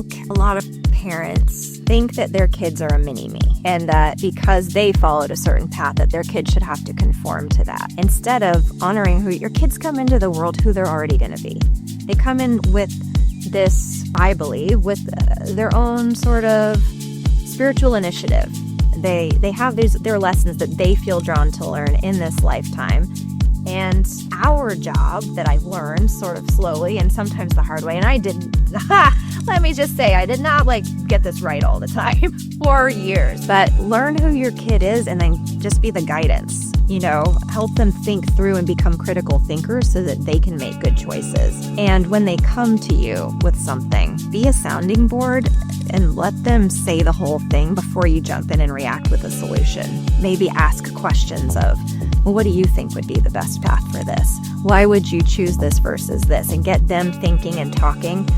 think a lot of parents think that their kids are a mini-me and that because they followed a certain path that their kids should have to conform to that. Instead of honoring who your kids come into the world who they're already going to be. They come in with this, I believe, with their own sort of spiritual initiative. They have their lessons that they feel drawn to learn in this lifetime. And our job that I've learned sort of slowly and sometimes the hard way, and I didn't, let me just say, I did not get this right all the time for years, but learn who your kid is and then just be the guidance, help them think through and become critical thinkers so that they can make good choices. And when they come to you with something, be a sounding board and let them say the whole thing before you jump in and react with a solution. Maybe ask questions of, well, what do you think would be the best path for this? Why would you choose this versus this? And get them thinking and talking.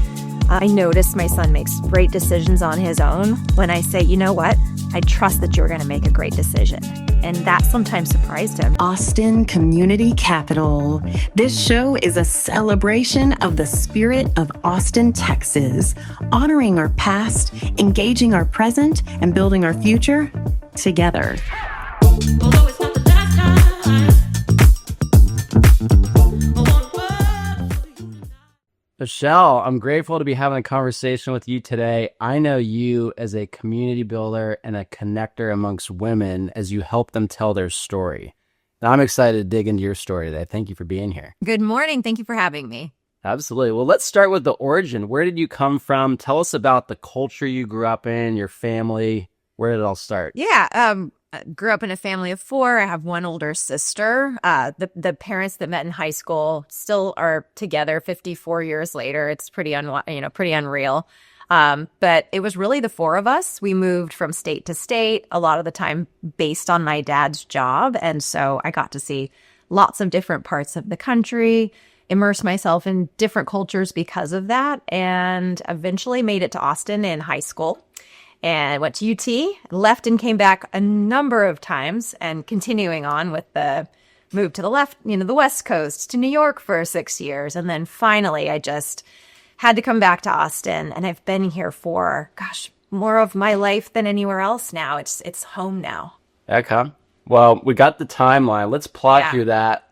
I notice my son makes great decisions on his own when I say, you know what? I trust that you're going to make a great decision. And that sometimes surprised him. Austin Community Capital. This show is a celebration of the spirit of Austin, Texas, honoring our past, engaging our present, and building our future together. Michelle, I'm grateful to be having a conversation with you today. I know you as a community builder and a connector amongst women as you help them tell their story. Now, I'm excited to dig into your story today. Thank you for being here. Good morning. Thank you for having me. Absolutely. Well, let's start with the origin. Where did you come from? Tell us about the culture you grew up in, your family. Where did it all start? Yeah. I grew up in a family of 4. I have one older sister. The parents that met in high school still are together 54 years later. It's pretty unreal. But it was really the 4 of us. We moved from state to state, a lot of the time based on my dad's job. And so I got to see lots of different parts of the country, immerse myself in different cultures because of that, and eventually made it to Austin in high school. And went to UT, left and came back a number of times, and continuing on with the move to the left, the West Coast to New York for 6 years. And then finally, I just had to come back to Austin, and I've been here for, more of my life than anywhere else now. It's home now. Okay. Well, we got the timeline. Let's plot through that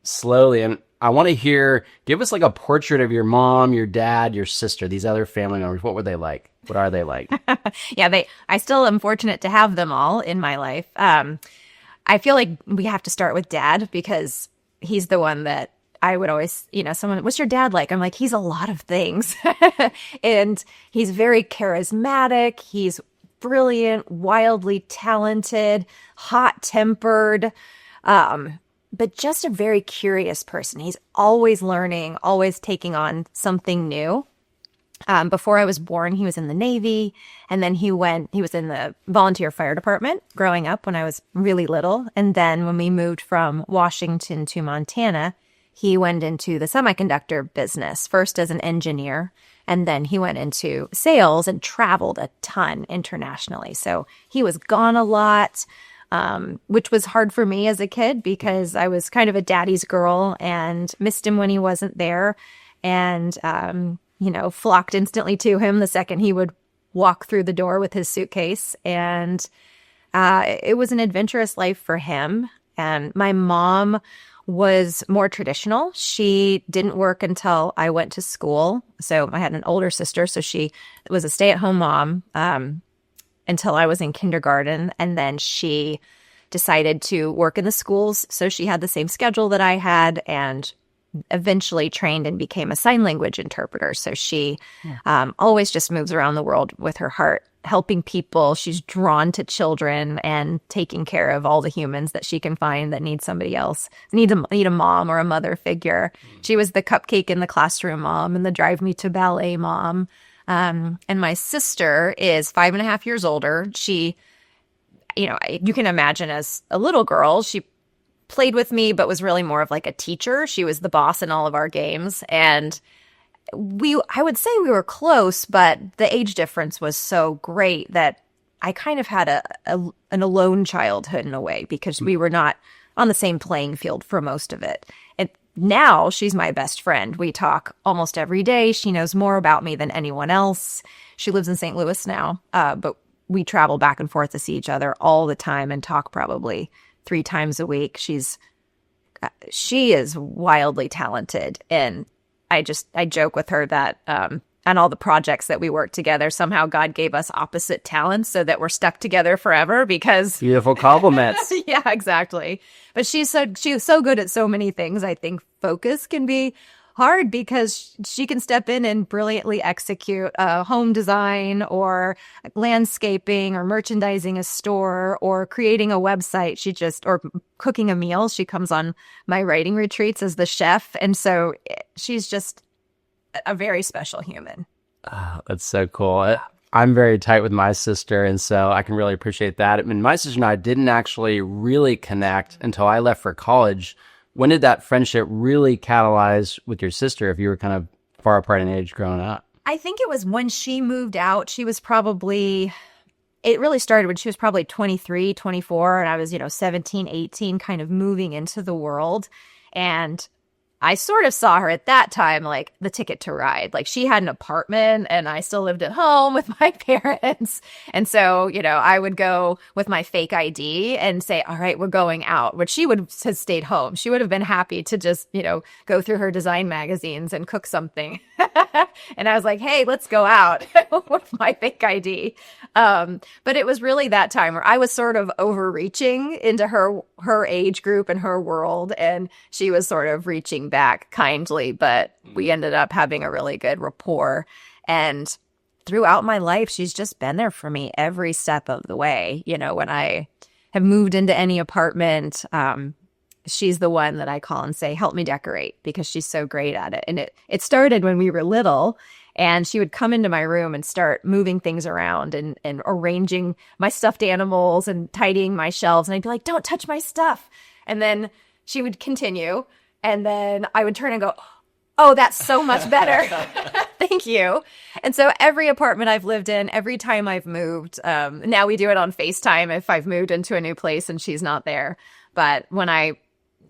slowly. And I want to give us a portrait of your mom, your dad, your sister, these other family members. What were they like? What are they like? I still am fortunate to have them all in my life. I feel like we have to start with dad because he's the one that I would always, someone, what's your dad like? I'm like, he's a lot of things. And he's very charismatic. He's brilliant, wildly talented, hot-tempered, but just a very curious person. He's always learning, always taking on something new. Before I was born, he was in the Navy, and then he was in the volunteer fire department growing up when I was really little. And then when we moved from Washington to Montana, he went into the semiconductor business, first as an engineer, and then he went into sales and traveled a ton internationally. So he was gone a lot, which was hard for me as a kid because I was kind of a daddy's girl and missed him when he wasn't there. And, flocked instantly to him the second he would walk through the door with his suitcase. And it was an adventurous life for him. And my mom was more traditional. She didn't work until I went to school. So I had an older sister, so she was a stay-at-home mom until I was in kindergarten. And then she decided to work in the schools. So she had the same schedule that I had and eventually trained and became a sign language interpreter. So she always just moves around the world with her heart, helping people. She's drawn to children and taking care of all the humans that she can find that need somebody else, need a mom or a mother figure. She was the cupcake in the classroom mom and the drive me to ballet mom. And my sister is 5.5 years older. She, you can imagine as a little girl, she played with me, but was really more of like a teacher. She was the boss in all of our games. And I would say we were close, but the age difference was so great that I kind of had an alone childhood in a way because we were not on the same playing field for most of it. now she's my best friend. We talk almost every day. She knows more about me than anyone else. She lives in St. Louis now, but we travel back and forth to see each other all the time and talk probably 3 times a week. She is wildly talented, and I joke with her that on all the projects that we work together, somehow God gave us opposite talents so that we're stuck together forever because Beautiful compliments. yeah, exactly. But she's so good at so many things. I think focus can be hard because she can step in and brilliantly execute home design or landscaping or merchandising a store or creating a website. Or cooking a meal. She comes on my writing retreats as the chef. And so she's just a very special human. Oh, that's so cool. I'm very tight with my sister, and so I can really appreciate that. I mean, my sister and I didn't actually really connect until I left for college. When did that friendship really catalyze with your sister if you were kind of far apart in age growing up? I think it was when she moved out. It really started when she was probably 23, 24, and I was, 17, 18, kind of moving into the world. And I sort of saw her at that time like the ticket to ride. Like she had an apartment and I still lived at home with my parents. And so, I would go with my fake ID and say, all right, we're going out. But she would have stayed home. She would have been happy to just, go through her design magazines and cook something. And I was like, hey, let's go out with my fake ID. But it was really that time where I was sort of overreaching into her age group and her world. And she was sort of reaching back kindly, but we ended up having a really good rapport. And throughout my life, she's just been there for me every step of the way. When I have moved into any apartment, she's the one that I call and say, help me decorate, because she's so great at it. And it started when we were little, and she would come into my room and start moving things around and arranging my stuffed animals and tidying my shelves. And I'd be like, don't touch my stuff. And then she would continue. And then I would turn and go, oh, that's so much better. Thank you. And so every apartment I've lived in, every time I've moved, now we do it on FaceTime if I've moved into a new place and she's not there. But when I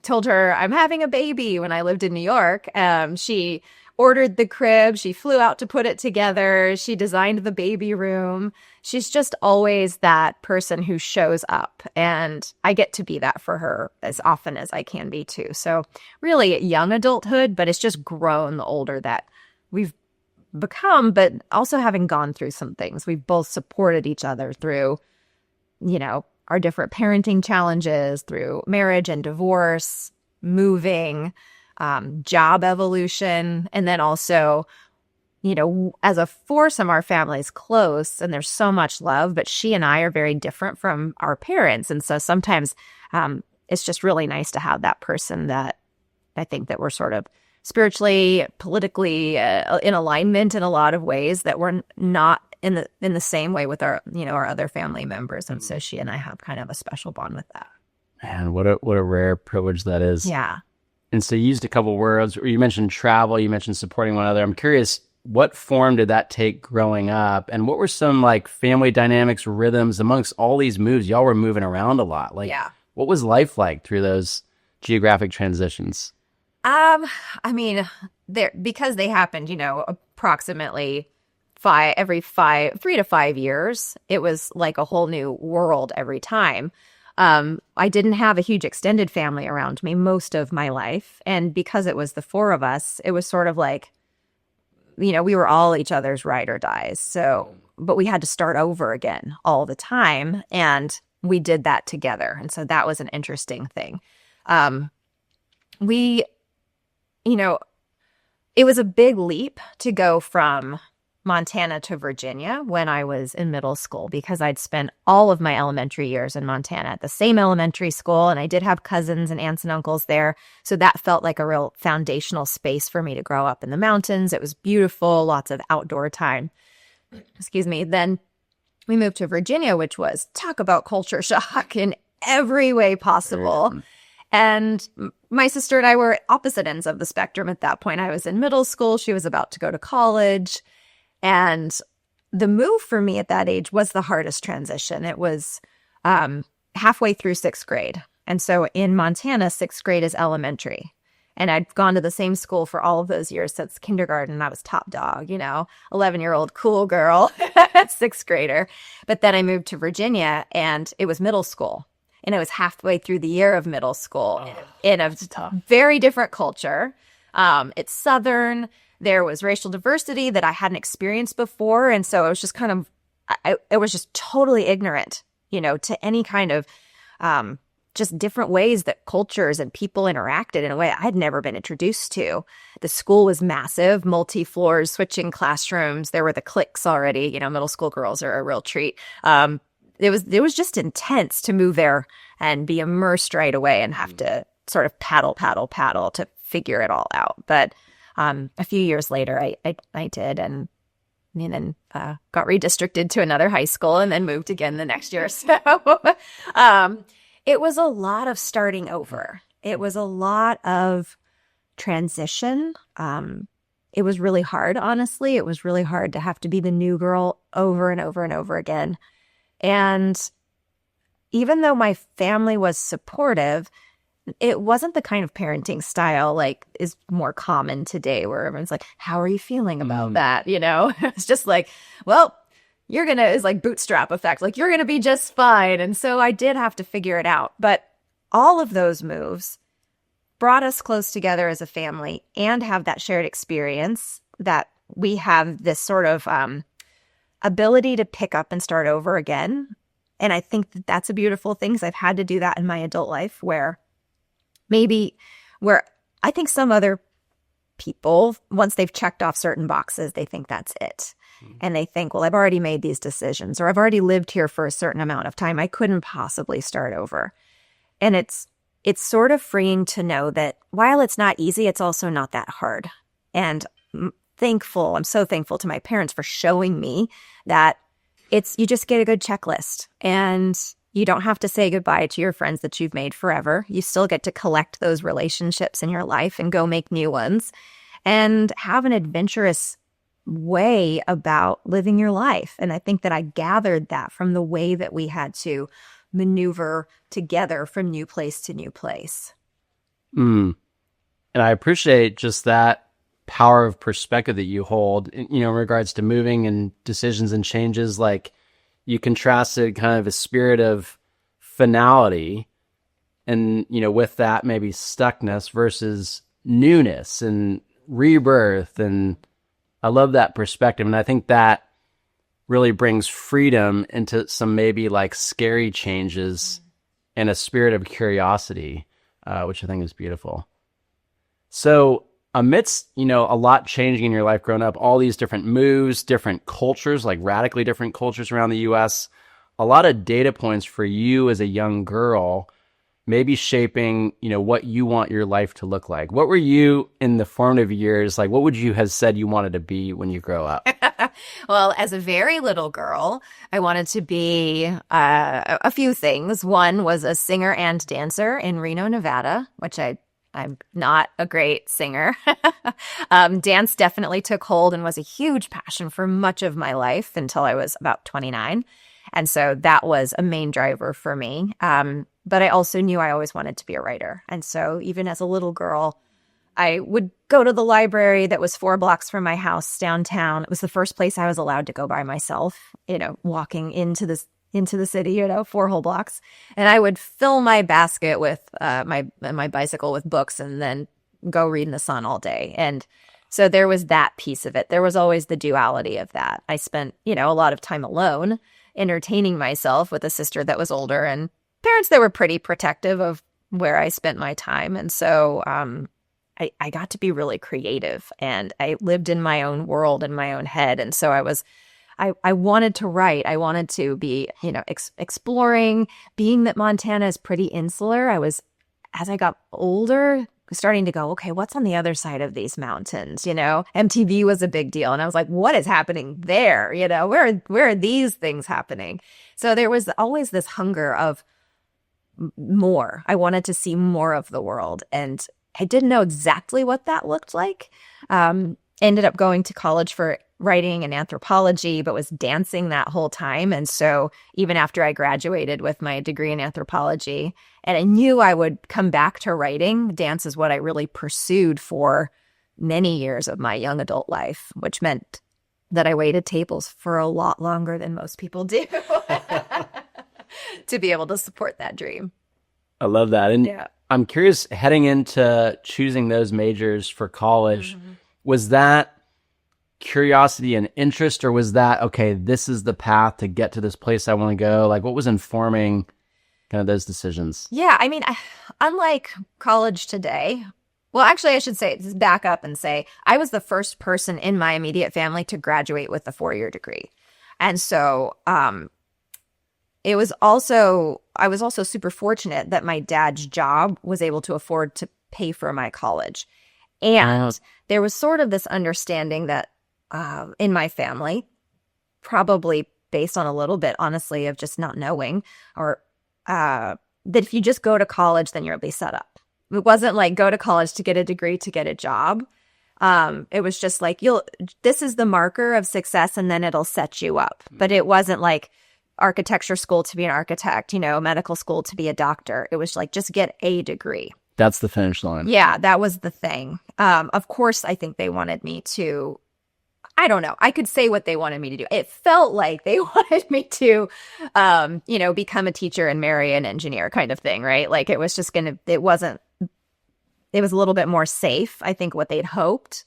told her I'm having a baby when I lived in New York, she ordered the crib. She flew out to put it together. She designed the baby room. She's just always that person who shows up. And I get to be that for her as often as I can be too. So really young adulthood, but it's just grown the older that we've become, but also having gone through some things. We've both supported each other through, our different parenting challenges, through marriage and divorce, moving, job evolution, and then also, as a foursome, our family's close and there's so much love, but she and I are very different from our parents. And so sometimes it's just really nice to have that person that I think that we're sort of spiritually, politically in alignment in a lot of ways, that we're not in the same way with our, our other family members. And so she and I have kind of a special bond with that. Man, what a rare privilege that is. Yeah. And so you used a couple words. You mentioned travel. You mentioned supporting one another. I'm curious, what form did that take growing up? And what were some family dynamics, rhythms amongst all these moves? Y'all were moving around a lot. What was life like through those geographic transitions? Because they happened, approximately 3 to 5 years, it was like a whole new world every time. I didn't have a huge extended family around me most of my life. And because it was the 4 of us, it was sort of like, we were all each other's ride or dies. So, but we had to start over again all the time. And we did that together. And so that was an interesting thing. It was a big leap to go from Montana to Virginia when I was in middle school, because I'd spent all of my elementary years in Montana at the same elementary school, and I did have cousins and aunts and uncles there. So that felt like a real foundational space for me to grow up in the mountains. It was beautiful, lots of outdoor time. Excuse me. Then we moved to Virginia, which was, talk about culture shock in every way possible. Yeah. And my sister and I were at opposite ends of the spectrum at that point. I was in middle school. She was about to go to college. And the move for me at that age was the hardest transition. It was halfway through 6th grade. And so in Montana, 6th grade is elementary. And I'd gone to the same school for all of those years since kindergarten. I was top dog, 11-year-old cool girl, sixth grader. But then I moved to Virginia and it was middle school. And it was halfway through the year of middle school in a very different culture. It's Southern. There was racial diversity that I hadn't experienced before. And so it was just kind of, I was just totally ignorant, to any kind of just different ways that cultures and people interacted in a way I'd never been introduced to. The school was massive, multi-floors, switching classrooms. There were the cliques already. Middle school girls are a real treat. It was just intense to move there and be immersed right away and have to sort of paddle to figure it all out. But a few years later, I did, and then got redistricted to another high school and then moved again the next year. So it was a lot of starting over. It was a lot of transition. It was really hard, honestly. It was really hard to have to be the new girl over and over and over again. And even though my family was supportive, it wasn't the kind of parenting style like is more common today where everyone's like, how are you feeling about that? It's just like, well, it's like bootstrap effect. Like, you're going to be just fine. And so I did have to figure it out. But all of those moves brought us close together as a family and have that shared experience that we have this sort of ability to pick up and start over again. And I think that that's a beautiful thing because I've had to do that in my adult life where I think some other people, once they've checked off certain boxes, they think that's it. And they think, well, I've already made these decisions or I've already lived here for a certain amount of time. I couldn't possibly start over. And it's sort of freeing to know that while it's not easy, it's also not that hard. And I'm so thankful to my parents for showing me that you just get a good checklist and you don't have to say goodbye to your friends that you've made forever. You still get to collect those relationships in your life and go make new ones and have an adventurous way about living your life. And I think that I gathered that from the way that we had to maneuver together from new place to new place. And I appreciate just that power of perspective that you hold, in regards to moving and decisions and changes. Like, you contrasted kind of a spirit of finality and, with that maybe stuckness versus newness and rebirth. And I love that perspective. And I think that really brings freedom into some maybe like scary changes and a spirit of curiosity, which I think is beautiful. So amidst, a lot changing in your life growing up, all these different moves, different cultures, like radically different cultures around the U.S., a lot of data points for you as a young girl, maybe shaping, what you want your life to look like. What were you in the formative years? Like, what would you have said you wanted to be when you grow up? Well, as a very little girl, I wanted to be a few things. One was a singer and dancer in Reno, Nevada, which I'm not a great singer. Dance definitely took hold and was a huge passion for much of my life until I was about 29. And so that was a main driver for me. But I also knew I always wanted to be a writer. And so even as a little girl, I would go to the library that was 4 blocks from my house downtown. It was the first place I was allowed to go by myself, walking into the city, 4 whole blocks. And I would fill my basket with my bicycle with books and then go read in the sun all day. And so there was that piece of it. There was always the duality of that. I spent, a lot of time alone entertaining myself with a sister that was older and parents that were pretty protective of where I spent my time. And so I got to be really creative and I lived in my own world, in my own head. And so I wanted to write. I wanted to be, exploring, being that Montana is pretty insular. As I got older, starting to go, okay, what's on the other side of these mountains? MTV was a big deal. And I was like, what is happening there? Where are these things happening? So there was always this hunger of more. I wanted to see more of the world. And I didn't know exactly what that looked like. Ended up going to college for writing and anthropology, but was dancing that whole time. And so even after I graduated with my degree in anthropology, and I knew I would come back to writing, dance is what I really pursued for many years of my young adult life, which meant that I waited tables for a lot longer than most people do to be able to support that dream. I love that. And Yeah. I'm curious, heading into choosing those majors for college, was that curiosity and interest, or was that, okay, this is the path to get to this place I want to go? Like, what was informing kind of those decisions? Yeah, I mean, unlike college today, well, actually, I should say, just back up and say, I was the first person in my immediate family to graduate with a 4-year degree. And so I was also super fortunate that my dad's job was able to afford to pay for my college. And there was sort of this understanding that in my family, probably based on a little bit, honestly, of just not knowing, or that if you just go to college, then you'll be set up. It wasn't like go to college to get a degree to get a job. It was just like, this is the marker of success and then it'll set you up. But it wasn't like architecture school to be an architect, medical school to be a doctor. It was like, just get a degree. That's the finish line. Yeah, that was the thing. Of course, I think they wanted me to, I don't know. I could say what they wanted me to do. It felt like they wanted me to, become a teacher and marry an engineer kind of thing, right? Like it was it was a little bit more safe, I think, what they'd hoped.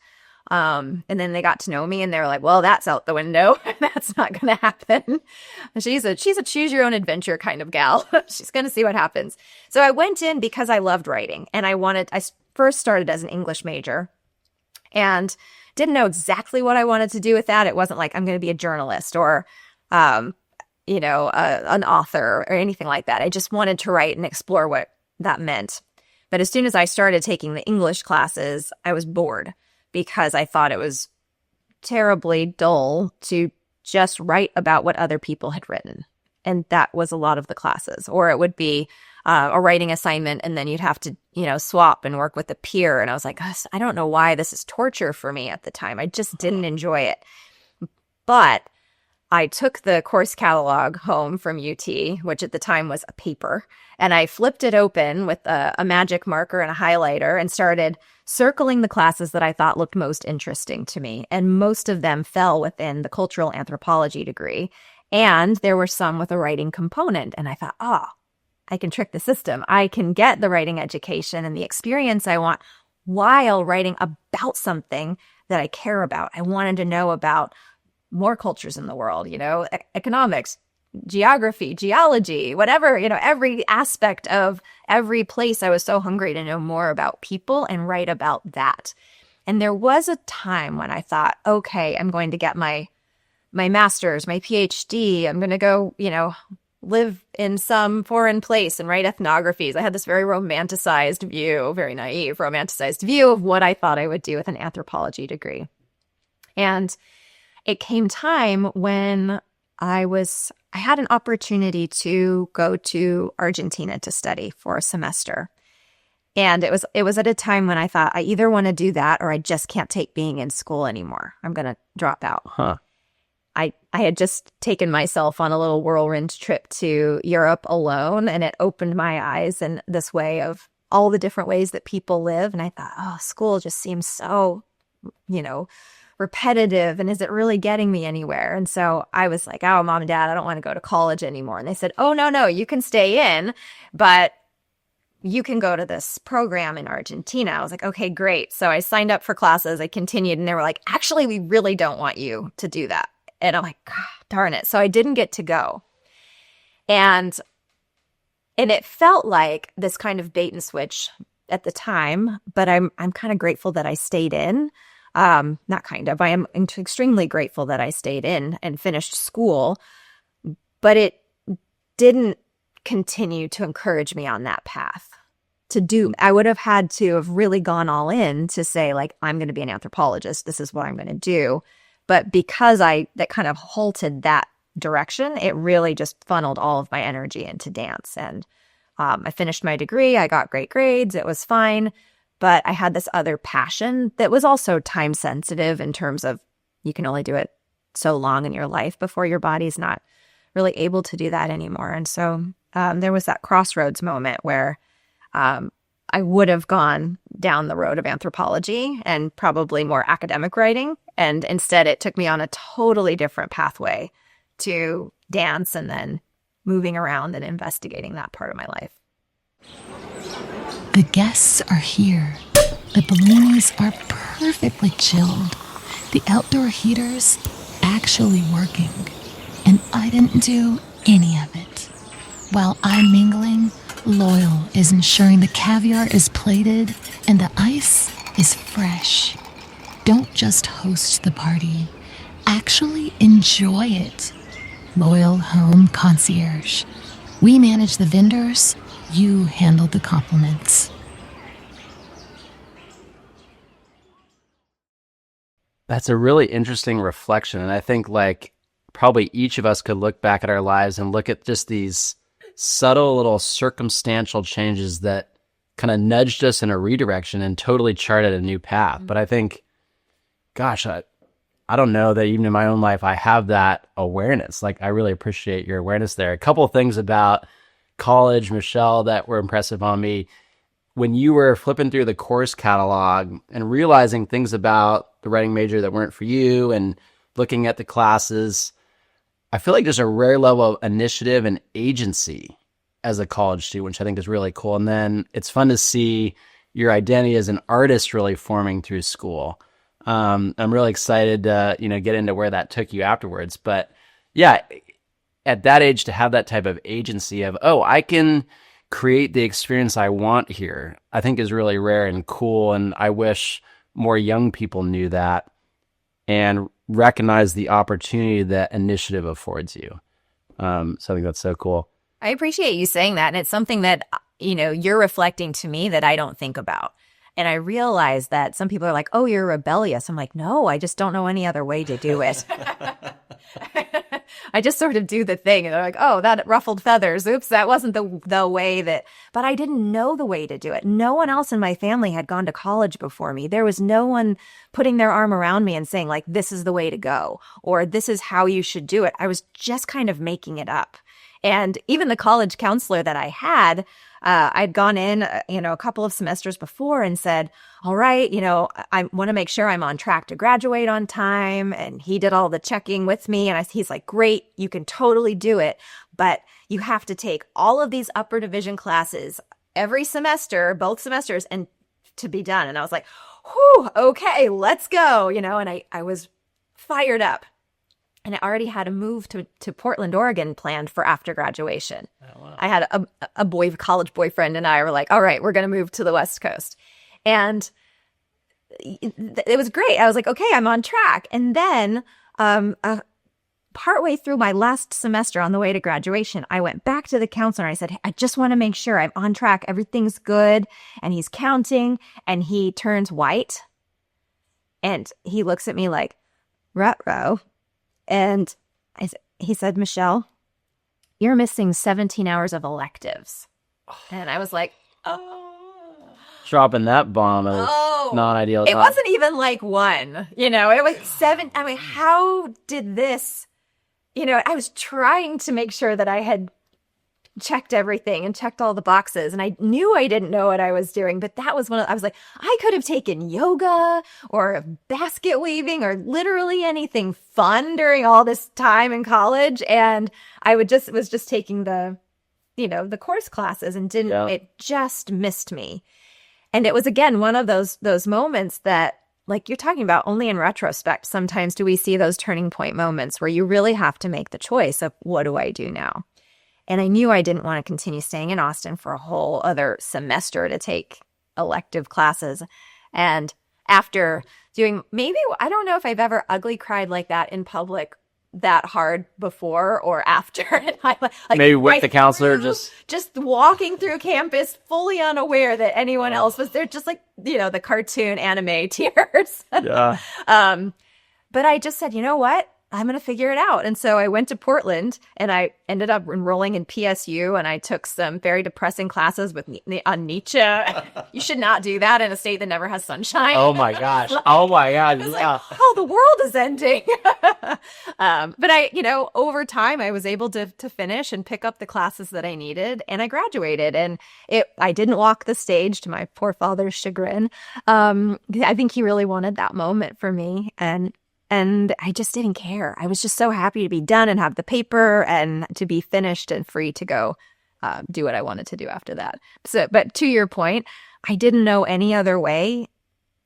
And then they got to know me and they were like, well, that's out the window. That's not going to happen. She's a choose your own adventure kind of gal. She's going to see what happens. So I went in because I loved writing, and I first started as an English major and didn't know exactly what I wanted to do with that. It wasn't like I'm going to be a journalist or, an author or anything like that. I just wanted to write and explore what that meant. But as soon as I started taking the English classes, I was bored because I thought it was terribly dull to just write about what other people had written. And that was a lot of the classes. Or it would be a writing assignment, and then you'd have to, swap and work with a peer. And I was like, I don't know why this is torture for me at the time. I just didn't enjoy it. But I took the course catalog home from UT, which at the time was a paper, and I flipped it open with a magic marker and a highlighter and started circling the classes that I thought looked most interesting to me. And most of them fell within the cultural anthropology degree. And there were some with a writing component. And I thought, I can trick the system. I can get the writing education and the experience I want while writing about something that I care about. I wanted to know about more cultures in the world, economics, geography, geology, whatever, every aspect of every place. I was so hungry to know more about people and write about that. And there was a time when I thought, okay, I'm going to get my master's, my PhD. I'm going to go, live in some foreign place and write ethnographies. I had this very romanticized view, very naive, romanticized view of what I thought I would do with an anthropology degree. And it came time when I had an opportunity to go to Argentina to study for a semester. And it was at a time when I thought, I either want to do that or I just can't take being in school anymore. I'm going to drop out. I had just taken myself on a little whirlwind trip to Europe alone, and it opened my eyes in this way of all the different ways that people live. And I thought, school just seems so, repetitive, and is it really getting me anywhere? And so I was like, Mom and Dad, I don't want to go to college anymore. And they said, no, you can stay in, but you can go to this program in Argentina. I was like, okay, great. So I signed up for classes. I continued, and they were like, actually, we really don't want you to do that. And I'm like, darn it. So I didn't get to go. And it felt like this kind of bait and switch at the time, but I'm kind of grateful that I stayed in. Not kind of, I am extremely grateful that I stayed in and finished school, but it didn't continue to encourage me on that path to do. I would have had to have really gone all in to say, like, I'm going to be an anthropologist. This is what I'm going to do. But because that kind of halted that direction, it really just funneled all of my energy into dance. And I finished my degree. I got great grades. It was fine. But I had this other passion that was also time sensitive in terms of, you can only do it so long in your life before your body's not really able to do that anymore. And so there was that crossroads moment where I would have gone down the road of anthropology and probably more academic writing. And instead, it took me on a totally different pathway to dance and then moving around and investigating that part of my life. The guests are here. The balloonies are perfectly chilled. The outdoor heaters actually working. And I didn't do any of it. While I'm mingling, Loyal is ensuring the caviar is plated and the ice is fresh. Don't just host the party. Actually enjoy it. Loyal Home Concierge. We manage the vendors. You handle the compliments. That's a really interesting reflection. And I think like probably each of us could look back at our lives and look at just these subtle little circumstantial changes that kind of nudged us in a redirection and totally charted a new path. But I think, gosh, I don't know that even in my own life, I have that awareness. Like, I really appreciate your awareness there. A couple of things about college, Michelle, that were impressive on me. When you were flipping through the course catalog and realizing things about the writing major that weren't for you and looking at the classes, I feel like there's a rare level of initiative and agency as a college student, which I think is really cool. And then it's fun to see your identity as an artist really forming through school. I'm really excited to, get into where that took you afterwards. But yeah, at that age to have that type of agency of, I can create the experience I want here, I think is really rare and cool. And I wish more young people knew that and recognize the opportunity that initiative affords you. So I think that's so cool. I appreciate you saying that. And it's something that, you're reflecting to me that I don't think about. And I realize that some people are like, oh, you're rebellious. I'm like, no, I just don't know any other way to do it. I just sort of do the thing. And they're like, oh, that ruffled feathers. Oops, that wasn't the way that, but I didn't know the way to do it. No one else in my family had gone to college before me. There was no one putting their arm around me and saying like, this is the way to go, or this is how you should do it. I was just kind of making it up. And even the college counselor that I had, I'd gone in, a couple of semesters before and said, all right, I want to make sure I'm on track to graduate on time. And he did all the checking with me. And he's like, great, you can totally do it. But you have to take all of these upper division classes every semester, both semesters, and to be done. And I was like, whew, okay, let's go, and I was fired up. And I already had a move to Portland, Oregon planned for after graduation. Oh, wow. I had a college boyfriend, and I were like, all right, we're going to move to the West Coast. And it was great. I was like, okay, I'm on track. And then partway through my last semester on the way to graduation, I went back to the counselor and I said, hey, I just want to make sure I'm on track. Everything's good. And he's counting, and he turns white. And he looks at me like, ruh-roh. And he said, Michelle, you're missing 17 hours of electives. And I was like, Dropping that bomb is not ideal. It wasn't even like one, it was 7. I mean, how did this, I was trying to make sure that I had checked everything and checked all the boxes. And I knew I didn't know what I was doing, but that was I was like, I could have taken yoga or basket weaving or literally anything fun during all this time in college. And I was just taking the course classes and it just missed me. And it was, again, one of those moments that, like you're talking about, only in retrospect, sometimes do we see those turning point moments where you really have to make the choice of, what do I do now? And I knew I didn't want to continue staying in Austin for a whole other semester to take elective classes. And after doing I don't know if I've ever ugly cried like that in public that hard before or after. Maybe with the counselor, just walking through campus fully unaware that anyone else was there, just like, the cartoon anime tears. Yeah. But I just said, you know what? I'm going to figure it out. And so I went to Portland and I ended up enrolling in PSU, and I took some very depressing classes on Nietzsche. You should not do that in a state that never has sunshine. Oh my gosh. Oh my God. Yeah. Like, oh, the world is ending. But over time, I was able to finish and pick up the classes that I needed, and I graduated. And I didn't walk the stage, to my poor father's chagrin. I think he really wanted that moment for me, and I just didn't care. I was just so happy to be done and have the paper and to be finished and free to go do what I wanted to do after that. But to your point, I didn't know any other way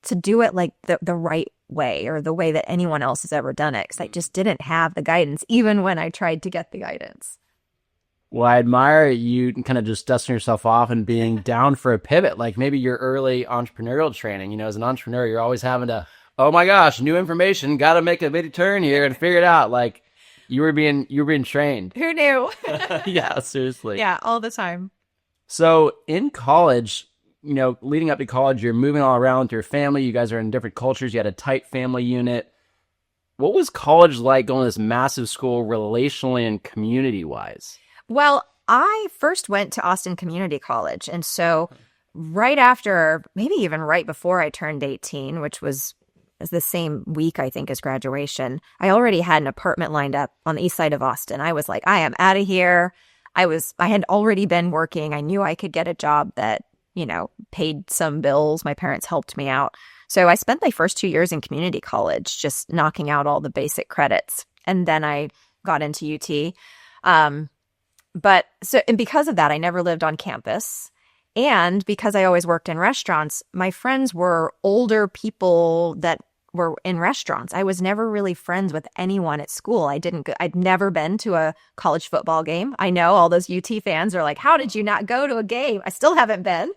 to do it like the right way, or the way that anyone else has ever done it, because I just didn't have the guidance, even when I tried to get the guidance. Well, I admire you kind of just dusting yourself off and being down for a pivot, like maybe your early entrepreneurial training. As an entrepreneur, you're always having to, oh my gosh, new information, got to make a big turn here and figure it out. Like you were being trained. Who knew? Yeah, seriously. Yeah, all the time. So in college, leading up to college, you're moving all around with your family. You guys are in different cultures. You had a tight family unit. What was college like, going to this massive school relationally and community-wise? Well, I first went to Austin Community College. And so right after, maybe even right before I turned 18, which was the same week, I think, as graduation, I already had an apartment lined up on the east side of Austin. I was like, I am out of here. I had already been working. I knew I could get a job that, paid some bills. My parents helped me out. So I spent my first 2 years in community college just knocking out all the basic credits. And then I got into UT. And because of that, I never lived on campus. And because I always worked in restaurants, my friends were older people that were in restaurants. I was never really friends with anyone at school. I'd never been to a college football game. I know all those UT fans are like, how did you not go to a game? I still haven't been.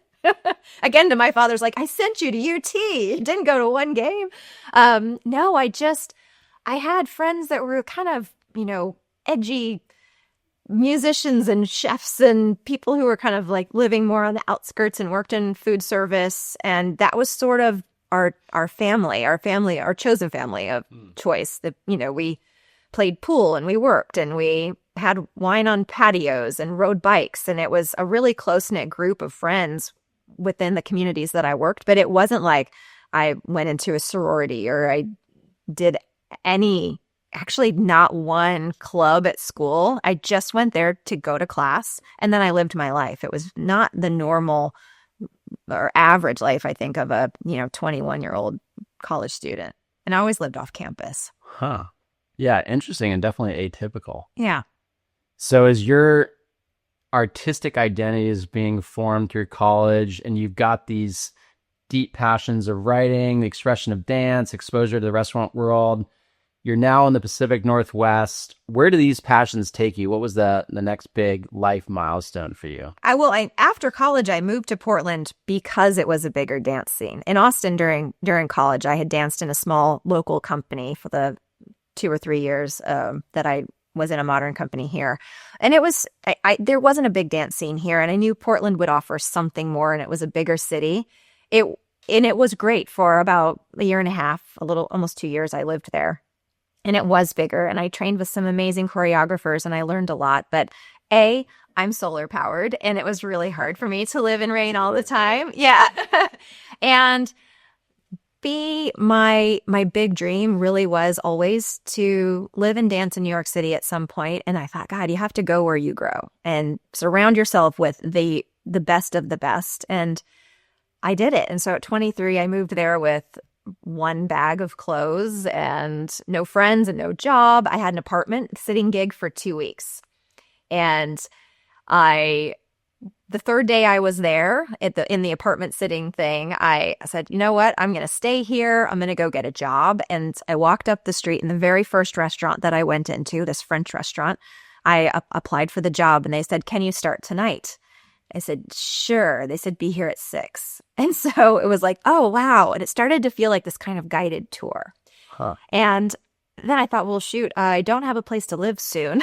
Again, to my father's like, I sent you to UT. You didn't go to one game. No, I had friends that were kind of, edgy musicians and chefs and people who were kind of like living more on the outskirts and worked in food service. And that was sort of our family, our chosen family of choice. That, we played pool and we worked and we had wine on patios and rode bikes. And it was a really close-knit group of friends within the communities that I worked. But it wasn't like I went into a sorority or I did actually not one club at school. I just went there to go to class, and then I lived my life. It was not the normal or average life, I think, of a 21-year-old college student. And I always lived off campus. Huh. Yeah, interesting and definitely atypical. Yeah. So as your artistic identity is being formed through college, and you've got these deep passions of writing, the expression of dance, exposure to the restaurant world, you're now in the Pacific Northwest. Where do these passions take you? What was the next big life milestone for you? After college, I moved to Portland because it was a bigger dance scene. In Austin, during college, I had danced in a small local company for the 2 or 3 years that I was in a modern company here. And there wasn't a big dance scene here. And I knew Portland would offer something more, and it was a bigger city. And it was great for about a year and a half, almost 2 years I lived there. And it was bigger, and I trained with some amazing choreographers, and I learned a lot. But I'm solar powered, and it was really hard for me to live in rain all the time. Yeah. And my big dream really was always to live and dance in New York City at some point. And I thought, God, you have to go where you grow and surround yourself with the best of the best. And I did it. And so at 23, I moved there with one bag of clothes and no friends and no job. I had an apartment sitting gig for 2 weeks. And the third day I was there in the apartment sitting thing, I said, you know what? I'm going to stay here. I'm going to go get a job. And I walked up the street, in the very first restaurant that I went into, this French restaurant, I applied for the job, and they said, can you start tonight? I said, sure. They said, be here at 6. And so it was like, oh, wow. And it started to feel like this kind of guided tour. Huh. And then I thought, well, shoot, I don't have a place to live soon.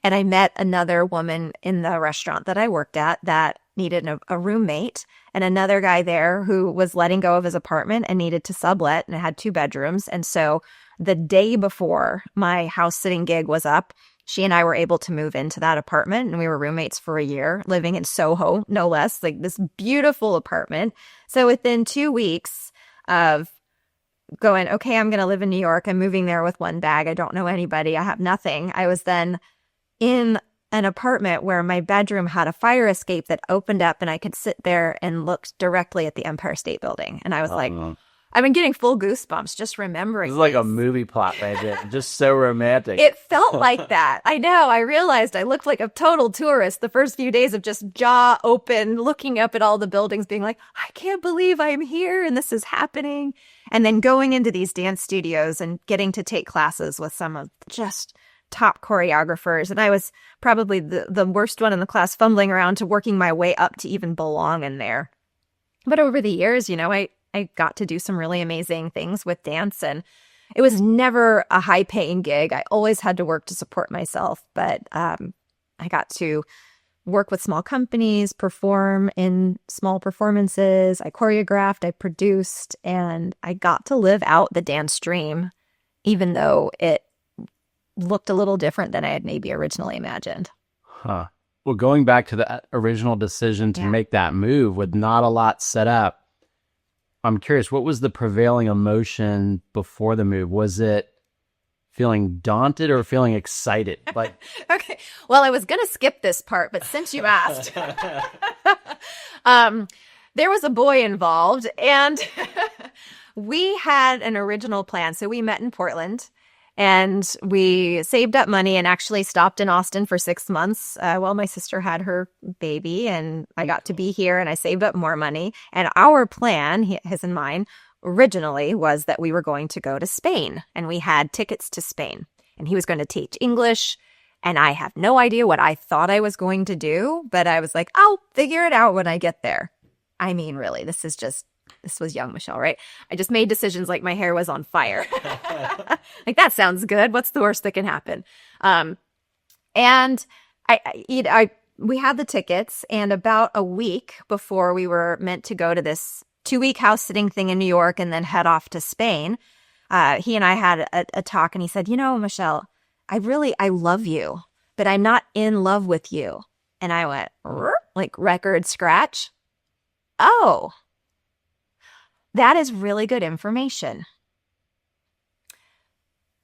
And I met another woman in the restaurant that I worked at that needed a roommate, and another guy there who was letting go of his apartment and needed to sublet, and it had 2 bedrooms. And so the day before my house sitting gig was up, she and I were able to move into that apartment, and we were roommates for a year, living in Soho, no less, like this beautiful apartment. So within 2 weeks of going, okay, I'm going to live in New York. I'm moving there with one bag. I don't know anybody. I have nothing. I was then in an apartment where my bedroom had a fire escape that opened up, and I could sit there and look directly at the Empire State Building. And I was like, I've been getting full goosebumps just remembering. This is like a movie plot, baby. Just so romantic. It felt like that. I know. I realized I looked like a total tourist the first few days of just jaw open, looking up at all the buildings, being like, I can't believe I'm here and this is happening. And then going into these dance studios and getting to take classes with some of just top choreographers. And I was probably the worst one in the class, fumbling around to working my way up to even belong in there. But over the years, I got to do some really amazing things with dance, and it was never a high-paying gig. I always had to work to support myself, but I got to work with small companies, perform in small performances. I choreographed, I produced, and I got to live out the dance dream, even though it looked a little different than I had maybe originally imagined. Huh. Well, going back to the original decision to make that move with not a lot set up, I'm curious, what was the prevailing emotion before the move? Was it feeling daunted or feeling excited? Like, okay. Well, I was going to skip this part, but since you asked, there was a boy involved, and we had an original plan. So we met in Portland, and we saved up money and actually stopped in Austin for 6 months while my sister had her baby, and I got to be here, and I saved up more money. And our plan, his and mine, originally was that we were going to go to Spain, and we had tickets to Spain, and he was going to teach English. And I have no idea what I thought I was going to do, but I was like, I'll figure it out when I get there. I mean, really, this was young Michelle, right? I just made decisions like my hair was on fire. Like, that sounds good. What's the worst that can happen? And we had the tickets, and about a week before we were meant to go to this 2-week house sitting thing in New York and then head off to Spain, he and I had a talk, and he said, Michelle, I love you, but I'm not in love with you. And I went, like record scratch. Oh, that is really good information.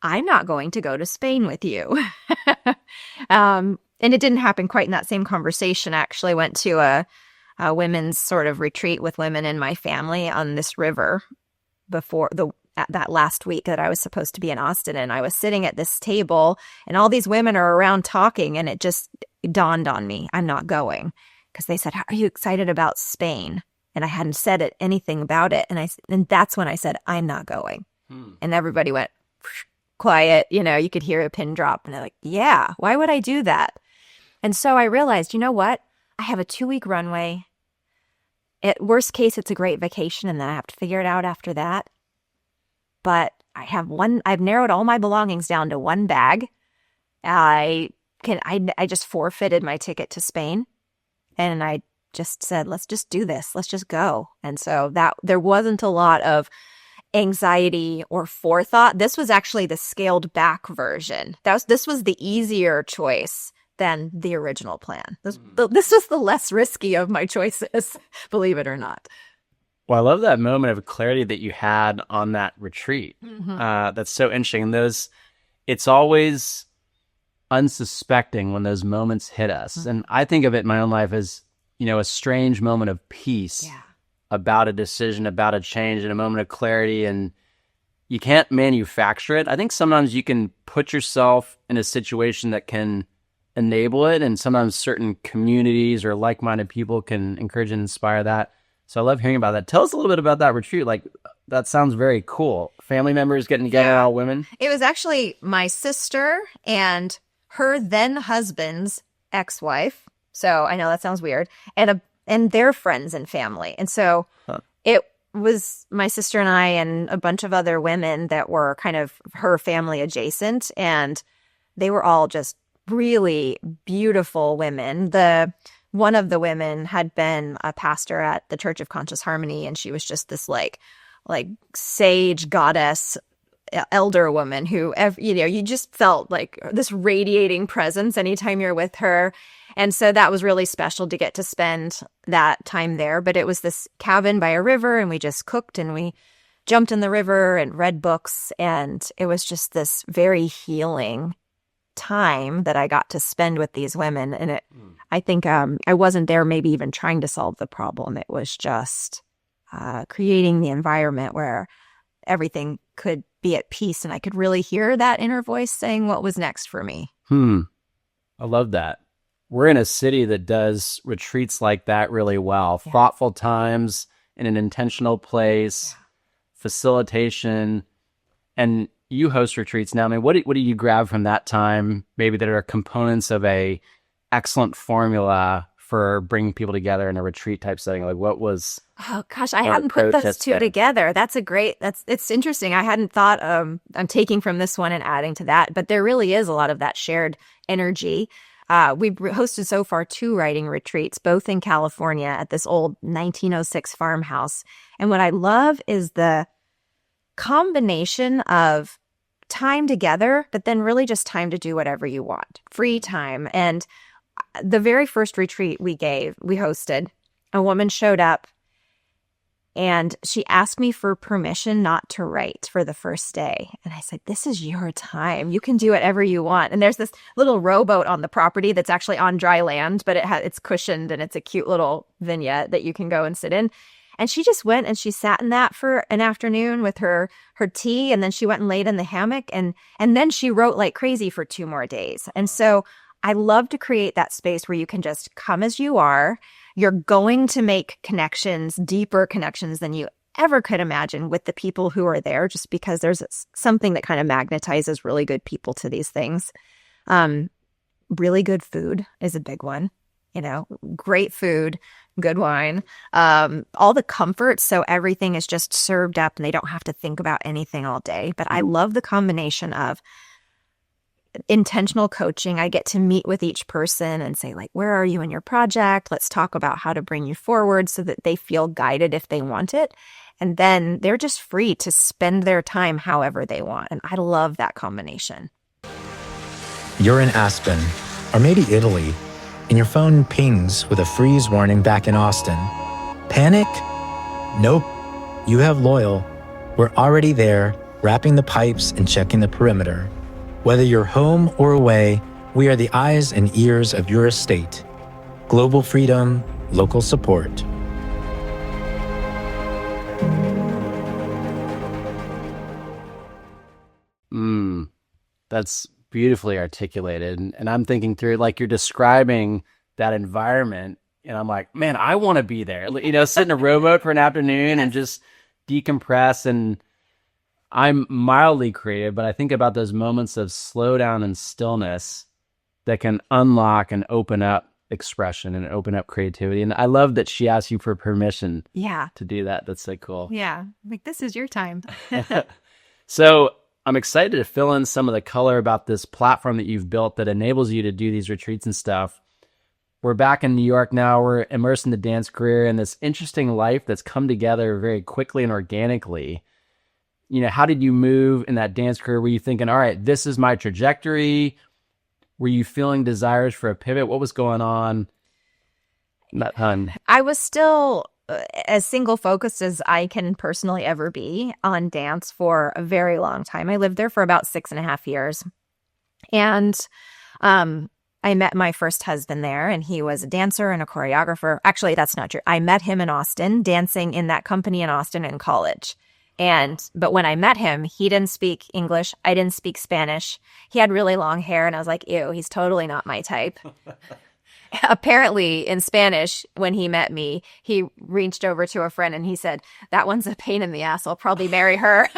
I'm not going to go to Spain with you. And it didn't happen quite in that same conversation. I actually went to a women's sort of retreat with women in my family on this river before that last week that I was supposed to be in Austin. And I was sitting at this table, and all these women are around talking, and it just dawned on me, I'm not going. Because they said, are you excited about Spain? And I hadn't said anything about it. And that's when I said, I'm not going. And everybody went quiet. You could hear a pin drop. And they're like, yeah, why would I do that? And so I realized, you know what? I have a 2-week runway. At worst case, it's a great vacation, and then I have to figure it out after that. But I've narrowed all my belongings down to one bag. I just forfeited my ticket to Spain, and I just said, let's just do this. Let's just go. And so that there wasn't a lot of anxiety or forethought. This was actually the scaled back version. This was the easier choice than the original plan. This was the less risky of my choices, believe it or not. well, I love that moment of clarity that you had on that retreat. That's so interesting. It's always unsuspecting when those moments hit us. And I think of it in my own life as, a strange moment of peace about a decision, about a change, and a moment of clarity. And you can't manufacture it. I think sometimes you can put yourself in a situation that can enable it. And sometimes certain communities or like-minded people can encourage and inspire that. So I love hearing about that. Tell us a little bit about that retreat. Like, that sounds very cool. Family members getting together, all women. It was actually my sister and her then husband's ex-wife. So I know that sounds weird. And their friends and family. And so it was my sister and I and a bunch of other women that were kind of her family adjacent. And they were all just really beautiful women. One of the women had been a pastor at the Church of Conscious Harmony, and she was just this like sage goddess elder woman who, you just felt like this radiating presence anytime you're with her. And so that was really special to get to spend that time there. But it was this cabin by a river, and we just cooked and we jumped in the river and read books. And it was just this very healing time that I got to spend with these women. And I think I wasn't there maybe even trying to solve the problem. It was just creating the environment where everything could be at peace, and I could really hear that inner voice saying what was next for me. I love that. We're in a city that does retreats like that really well. Yeah. Thoughtful times in an intentional place, facilitation, and you host retreats now. I mean, what do you grab from that time, maybe that are components of a excellent formula for bringing people together in a retreat type setting? Like, what was... Oh gosh, I hadn't put those two together. It's interesting. I hadn't thought I'm taking from this one and adding to that, but there really is a lot of that shared energy. We've hosted so far 2 writing retreats, both in California at this old 1906 farmhouse. And what I love is the combination of time together, but then really just time to do whatever you want, free time. And the very first retreat we hosted, a woman showed up and she asked me for permission not to write for the first day. And I said, this is your time. You can do whatever you want. And there's this little rowboat on the property that's actually on dry land, but it's cushioned and it's a cute little vignette that you can go and sit in. And she just went and she sat in that for an afternoon with her tea. And then she went and laid in the hammock. And then she wrote like crazy for 2 more days. And so I love to create that space where you can just come as you are. You're going to make connections, deeper connections than you ever could imagine with the people who are there, just because there's something that kind of magnetizes really good people to these things. Really good food is a big one. Great food, good wine, all the comforts. So everything is just served up and they don't have to think about anything all day. But I love the combination of intentional coaching. I get to meet with each person and say, like, where are you in your project? Let's talk about how to bring you forward so that they feel guided if they want it. And then they're just free to spend their time however they want. And I love that combination. You're in Aspen, or maybe Italy, and your phone pings with a freeze warning back in Austin. Panic? Nope. You have Loyal. We're already there, wrapping the pipes and checking the perimeter. Whether you're home or away, we are the eyes and ears of your estate. Global freedom, local support. That's beautifully articulated. And I'm thinking through, like, you're describing that environment, and I'm like, man, I want to be there. Sit in a rowboat for an afternoon and just decompress. And I'm mildly creative, but I think about those moments of slowdown and stillness that can unlock and open up expression and open up creativity. And I love that she asked you for permission to do that. That's so cool. Yeah. Like, this is your time. So I'm excited to fill in some of the color about this platform that you've built that enables you to do these retreats and stuff. We're back in New York now. We're immersed in the dance career and this interesting life that's come together very quickly and organically. How did you move in that dance career? Were you thinking, all right, this is my trajectory? Were you feeling desires for a pivot? What was going on in that time? I was still as single focused as I can personally ever be on dance for a very long time. I lived there for about 6.5 years. And I met my first husband there, and he was a dancer and a choreographer. Actually, that's not true. I met him in Austin, dancing in that company in Austin in college. But when I met him, he didn't speak English. I didn't speak Spanish. He had really long hair, and I was like, ew, he's totally not my type. Apparently, in Spanish, when he met me, he reached over to a friend and he said, that one's a pain in the ass. I'll probably marry her.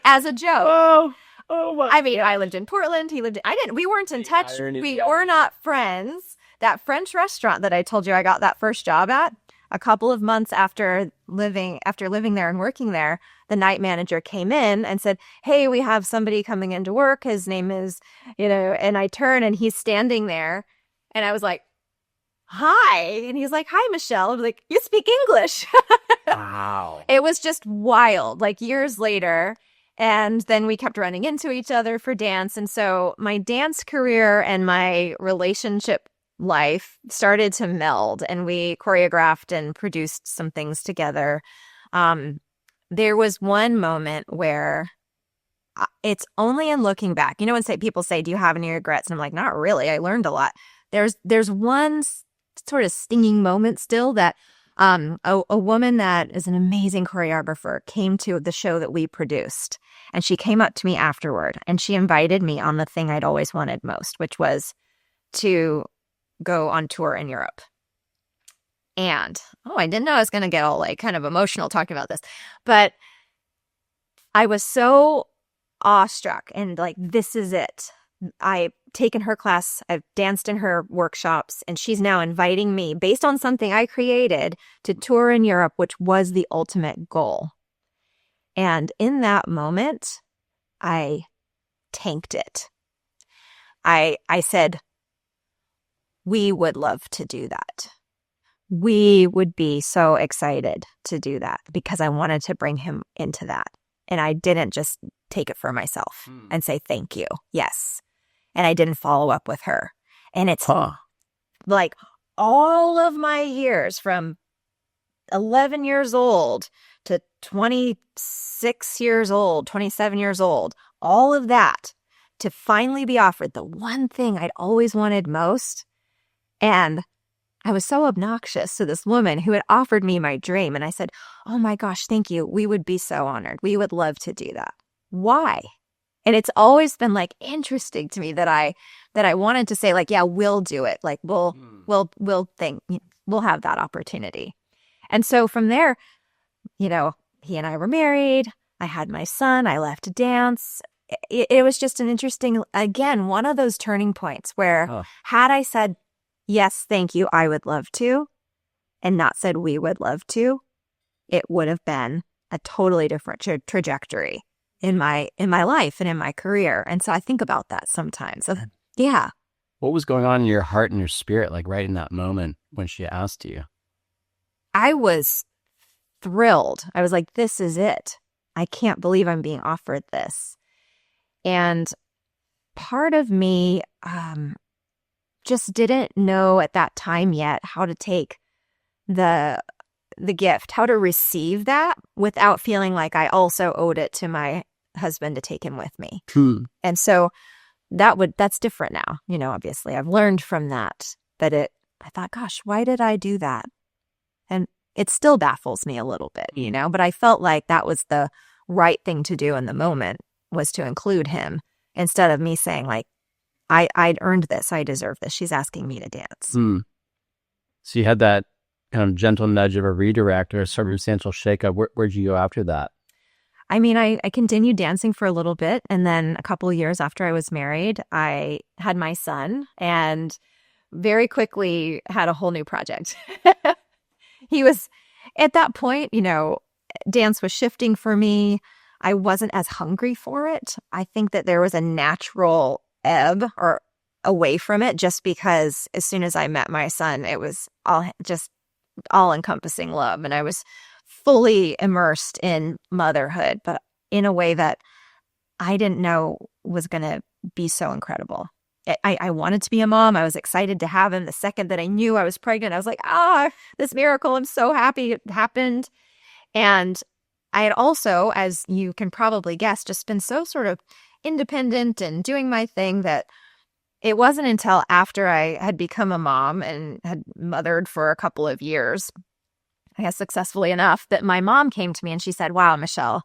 As a joke. Oh my. I mean, I lived in Portland. We weren't in touch. We were not friends. That French restaurant that I told you I got that first job at, a couple of months after living there and working there, the night manager came in and said, hey, we have somebody coming into work. His name is, and I turn and he's standing there. And I was like, hi. And he's like, hi, Michelle. I was like, you speak English. Wow. It was just wild. Like, years later, And then we kept running into each other for dance. And so my dance career and my relationship life started to meld, and we choreographed and produced some things together. There was one moment where it's only in looking back, when people say, do you have any regrets? And I'm like, not really. I learned a lot. There's one sort of stinging moment still that a woman that is an amazing choreographer came to the show that we produced, and she came up to me afterward and she invited me on the thing I'd always wanted most, which was to go on tour in Europe. And I didn't know I was going to get all kind of emotional talking about this, but I was so awestruck and this is it. I've taken her class, I've danced in her workshops, and she's now inviting me, based on something I created, to tour in Europe, which was the ultimate goal. And in that moment, I tanked it. I said, we would love to do that. We would be so excited to do that, because I wanted to bring him into that. And I didn't just take it for myself and say, thank you. Yes. And I didn't follow up with her. And it's like all of my years from 11 years old to 26 years old, 27 years old, all of that to finally be offered the one thing I'd always wanted most. And I was so obnoxious to this woman who had offered me my dream. And I said, oh my gosh, thank you. We would be so honored. We would love to do that. Why? And it's always been interesting to me that I wanted to say yeah, we'll do it. We'll have that opportunity. And so from there, he and I were married. I had my son. I left to dance. It was just an interesting, again, one of those turning points where had I said, yes, thank you, I would love to, and not said we would love to, it would have been a totally different trajectory in my life and in my career. And so I think about that sometimes. Yeah. What was going on in your heart and your spirit, right in that moment when she asked you? I was thrilled. I was like, this is it. I can't believe I'm being offered this. And part of me just didn't know at that time yet how to take the gift, how to receive that without feeling like I also owed it to my husband to take him with me. And so that's different now. Obviously I've learned from that, but I thought, gosh, why did I do that? And it still baffles me a little bit, but I felt like that was the right thing to do in the moment, was to include him instead of me saying I'd earned this. I deserve this. She's asking me to dance. So you had that kind of gentle nudge of a redirect or a circumstantial shakeup. Where'd you go after that? I mean, I continued dancing for a little bit. And then a couple of years after I was married, I had my son and very quickly had a whole new project. He was, at that point, dance was shifting for me. I wasn't as hungry for it. I think that there was a natural ebb or away from it, just because as soon as I met my son, it was all encompassing love. And I was fully immersed in motherhood, but in a way that I didn't know was going to be so incredible. I wanted to be a mom. I was excited to have him. The second that I knew I was pregnant, I was like, this miracle. I'm so happy it happened. And I had also, as you can probably guess, just been so sort of independent and doing my thing that it wasn't until after I had become a mom and had mothered for a couple of years, I guess successfully enough, that my mom came to me and she said, wow, Michelle,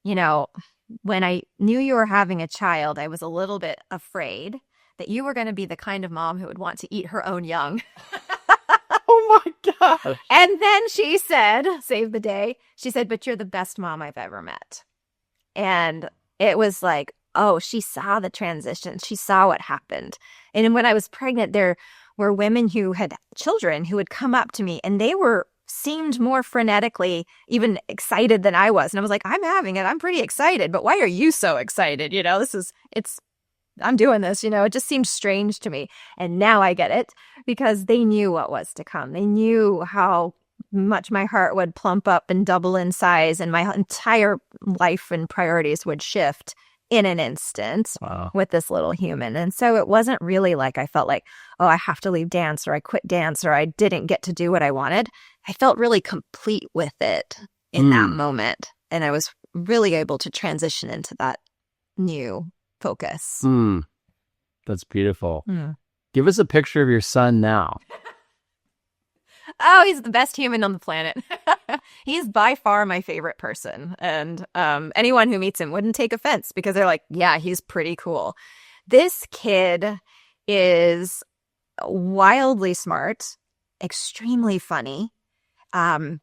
when I knew you were having a child, I was a little bit afraid that you were going to be the kind of mom who would want to eat her own young. Oh my gosh. And then she said, save the day, she said, but you're the best mom I've ever met. And it was like, she saw the transition. She saw what happened. And when I was pregnant, there were women who had children who would come up to me, and they seemed more frenetically even excited than I was. And I was like, I'm having it. I'm pretty excited, but why are you so excited? I'm doing this, it just seemed strange to me. And now I get it, because they knew what was to come. They knew how much my heart would plump up and double in size, and my entire life and priorities would shift in an instant with this little human. And so it wasn't really like I felt like, oh, I have to leave dance, or I quit dance, or I didn't get to do what I wanted. I felt really complete with it in that moment. And I was really able to transition into that new focus. That's beautiful. Give us a picture of your son now. Oh, he's the best human on the planet. He's by far my favorite person. And anyone who meets him wouldn't take offense because they're like, yeah, he's pretty cool. This kid is wildly smart, extremely funny. I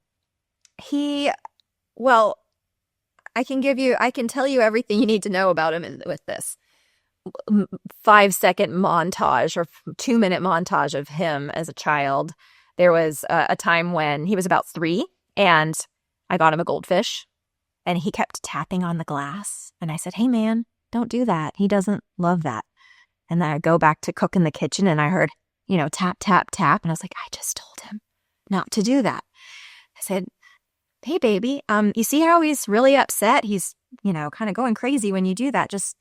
can tell you everything you need to know about him with this 5-second montage or 2-minute montage of him as a child. There was a time when he was about 3 and I got him a goldfish and he kept tapping on the glass. And I said, hey, man, don't do that. He doesn't love that. And then I go back to cook in the kitchen and I heard, tap, tap, tap. And I was like, I just told him not to do that. I said, hey, baby, you see how he's really upset? He's, kind of going crazy when you do that. Just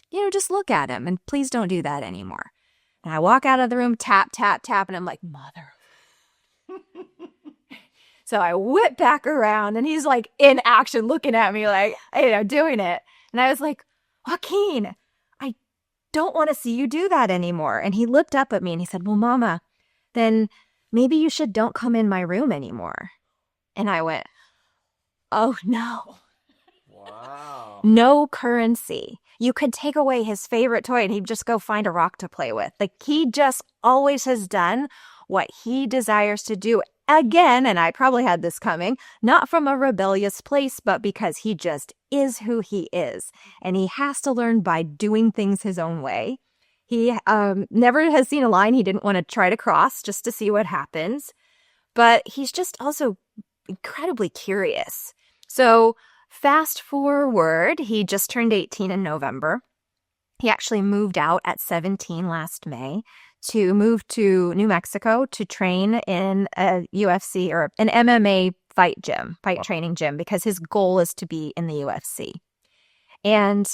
look at him and please don't do that anymore. And I walk out of the room, tap, tap, tap. And I'm like, mother. So I whip back around and he's like in action looking at me like, doing it. And I was like, Joaquin, I don't want to see you do that anymore. And he looked up at me and he said, well, Mama, then maybe you don't come in my room anymore. And I went, oh, no. Wow. No currency. You could take away his favorite toy and he'd just go find a rock to play with. Like he just always has done what he desires to do. Again, and I probably had this coming, not from a rebellious place, but because he just is who he is. And he has to learn by doing things his own way. He never has seen a line he didn't want to try to cross just to see what happens. But he's just also incredibly curious. So fast forward, he just turned 18 in November. He actually moved out at 17 last May to move to New Mexico to train in a UFC or an MMA fight training gym, because his goal is to be in the UFC. And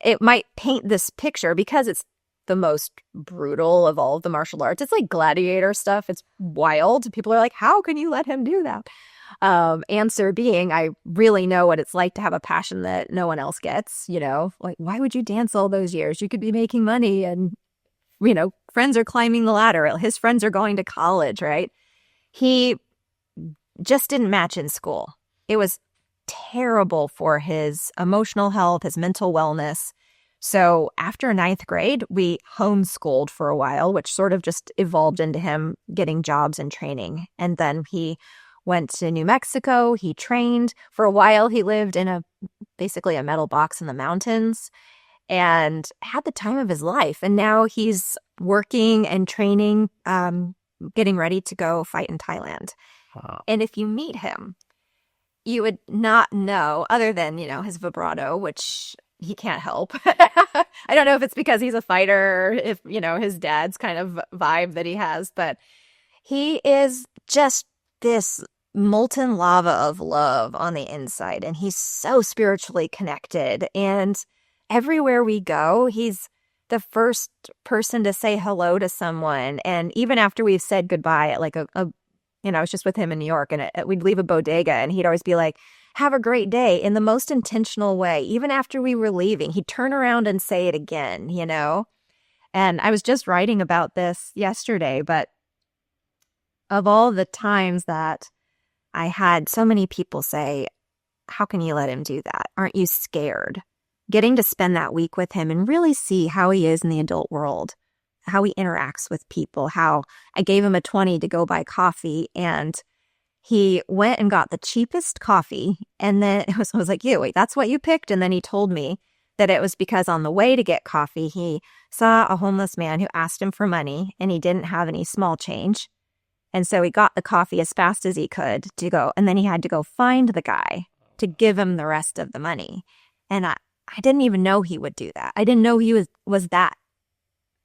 it might paint this picture because it's the most brutal of all of the martial arts. It's like gladiator stuff. It's wild. People are like, how can you let him do that? Answer being, I really know what it's like to have a passion that no one else gets, like, why would you dance all those years? You could be making money and, friends are climbing the ladder. His friends are going to college, right? He just didn't match in school. It was terrible for his emotional health, his mental wellness. So after 9th grade, we homeschooled for a while, which sort of just evolved into him getting jobs and training. And then he went to New Mexico. He trained for a while. He lived in basically a metal box in the mountains and had the time of his life. And now he's working and training, getting ready to go fight in Thailand. Wow. And if you meet him, you would not know, other than, his vibrato, which he can't help. I don't know if it's because he's a fighter or if, his dad's kind of vibe that he has, but he is just this molten lava of love on the inside. And he's so spiritually connected. And everywhere we go, he's the first person to say hello to someone. And even after we've said goodbye at like I was just with him in New York, and we'd leave a bodega and he'd always be like, have a great day, in the most intentional way. Even after we were leaving, he'd turn around and say it again, And I was just writing about this yesterday, but of all the times that I had so many people say, how can you let him do that? Aren't you scared? Getting to spend that week with him and really see how he is in the adult world, how he interacts with people, how I gave him a 20 to go buy coffee and he went and got the cheapest coffee. And then I was like, yeah, wait, that's what you picked? And then he told me that it was because on the way to get coffee, he saw a homeless man who asked him for money and he didn't have any small change. And so he got the coffee as fast as he could to go. And then he had to go find the guy to give him the rest of the money. And I didn't even know he would do that. I didn't know he was that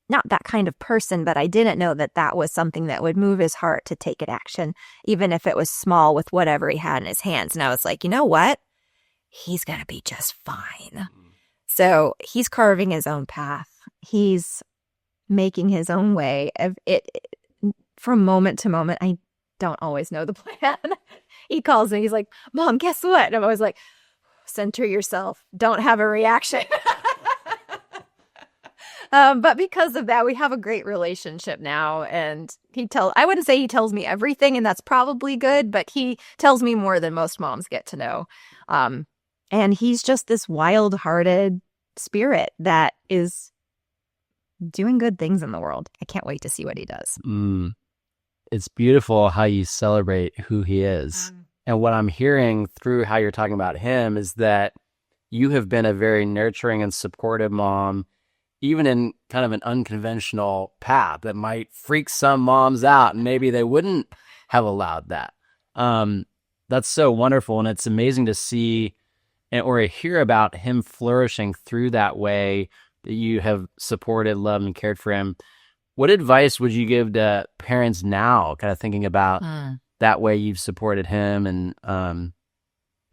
not that kind of person, but I didn't know that that was something that would move his heart to take an action, even if it was small with whatever he had in his hands. And I was like, you know what? He's going to be just fine. So he's carving his own path. He's making his own way. From moment to moment, I don't always know the plan. He calls me. He's like, Mom, guess what? And I'm always like, center yourself. Don't have a reaction. But because of that, we have a great relationship now. And I wouldn't say he tells me everything, and that's probably good, but he tells me more than most moms get to know. And he's just this wild-hearted spirit that is doing good things in the world. I can't wait to see what he does. It's beautiful how you celebrate who he is. And what I'm hearing through how you're talking about him is that you have been a very nurturing and supportive mom, even in kind of an unconventional path that might freak some moms out, and maybe they wouldn't have allowed that. That's so wonderful. And it's amazing to see or hear about him flourishing through that way that you have supported, loved, and cared for him. What advice would you give to parents now, kind of thinking about that way you've supported him and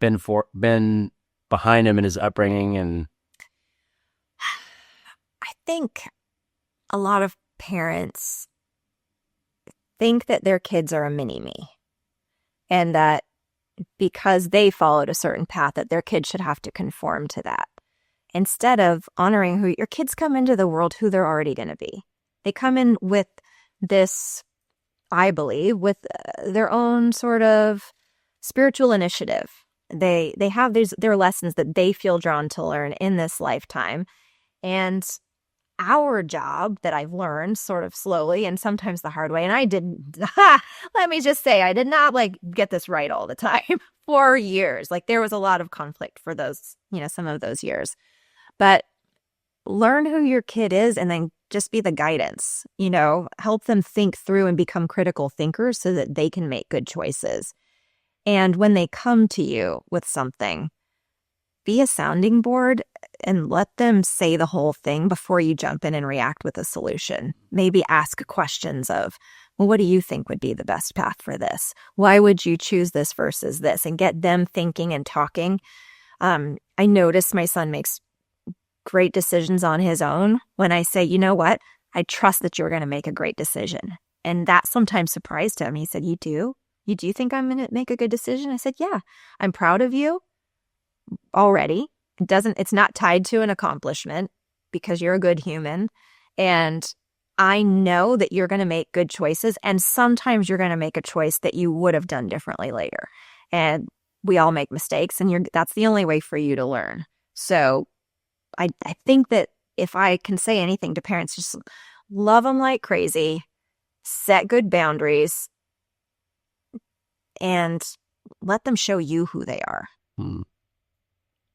been behind him in his upbringing? And I think a lot of parents think that their kids are a mini-me, and that because they followed a certain path that their kids should have to conform to that, instead of honoring who your kids come into the world, who they're already going to be. They come in with this, I believe, with their own sort of spiritual initiative. They have their lessons that they feel drawn to learn in this lifetime. And our job that I've learned sort of slowly and sometimes the hard way, and I didn't, let me just say, I did not get this right all the time for years. There was a lot of conflict for those, some of those years. But learn who your kid is and then just be the guidance, help them think through and become critical thinkers so that they can make good choices. And when they come to you with something, be a sounding board and let them say the whole thing before you jump in and react with a solution. Maybe ask questions of, well, what do you think would be the best path for this? Why would you choose this versus this? And get them thinking and talking. I notice my son makes great decisions on his own when I say, you know what? I trust that you're going to make a great decision. And that sometimes surprised him. He said, you do? You do think I'm going to make a good decision? I said, yeah, I'm proud of you already. It's not tied to an accomplishment because you're a good human. And I know that you're going to make good choices. And sometimes you're going to make a choice that you would have done differently later. And we all make mistakes, and that's the only way for you to learn. So I think that if I can say anything to parents, just love them like crazy, set good boundaries, and let them show you who they are.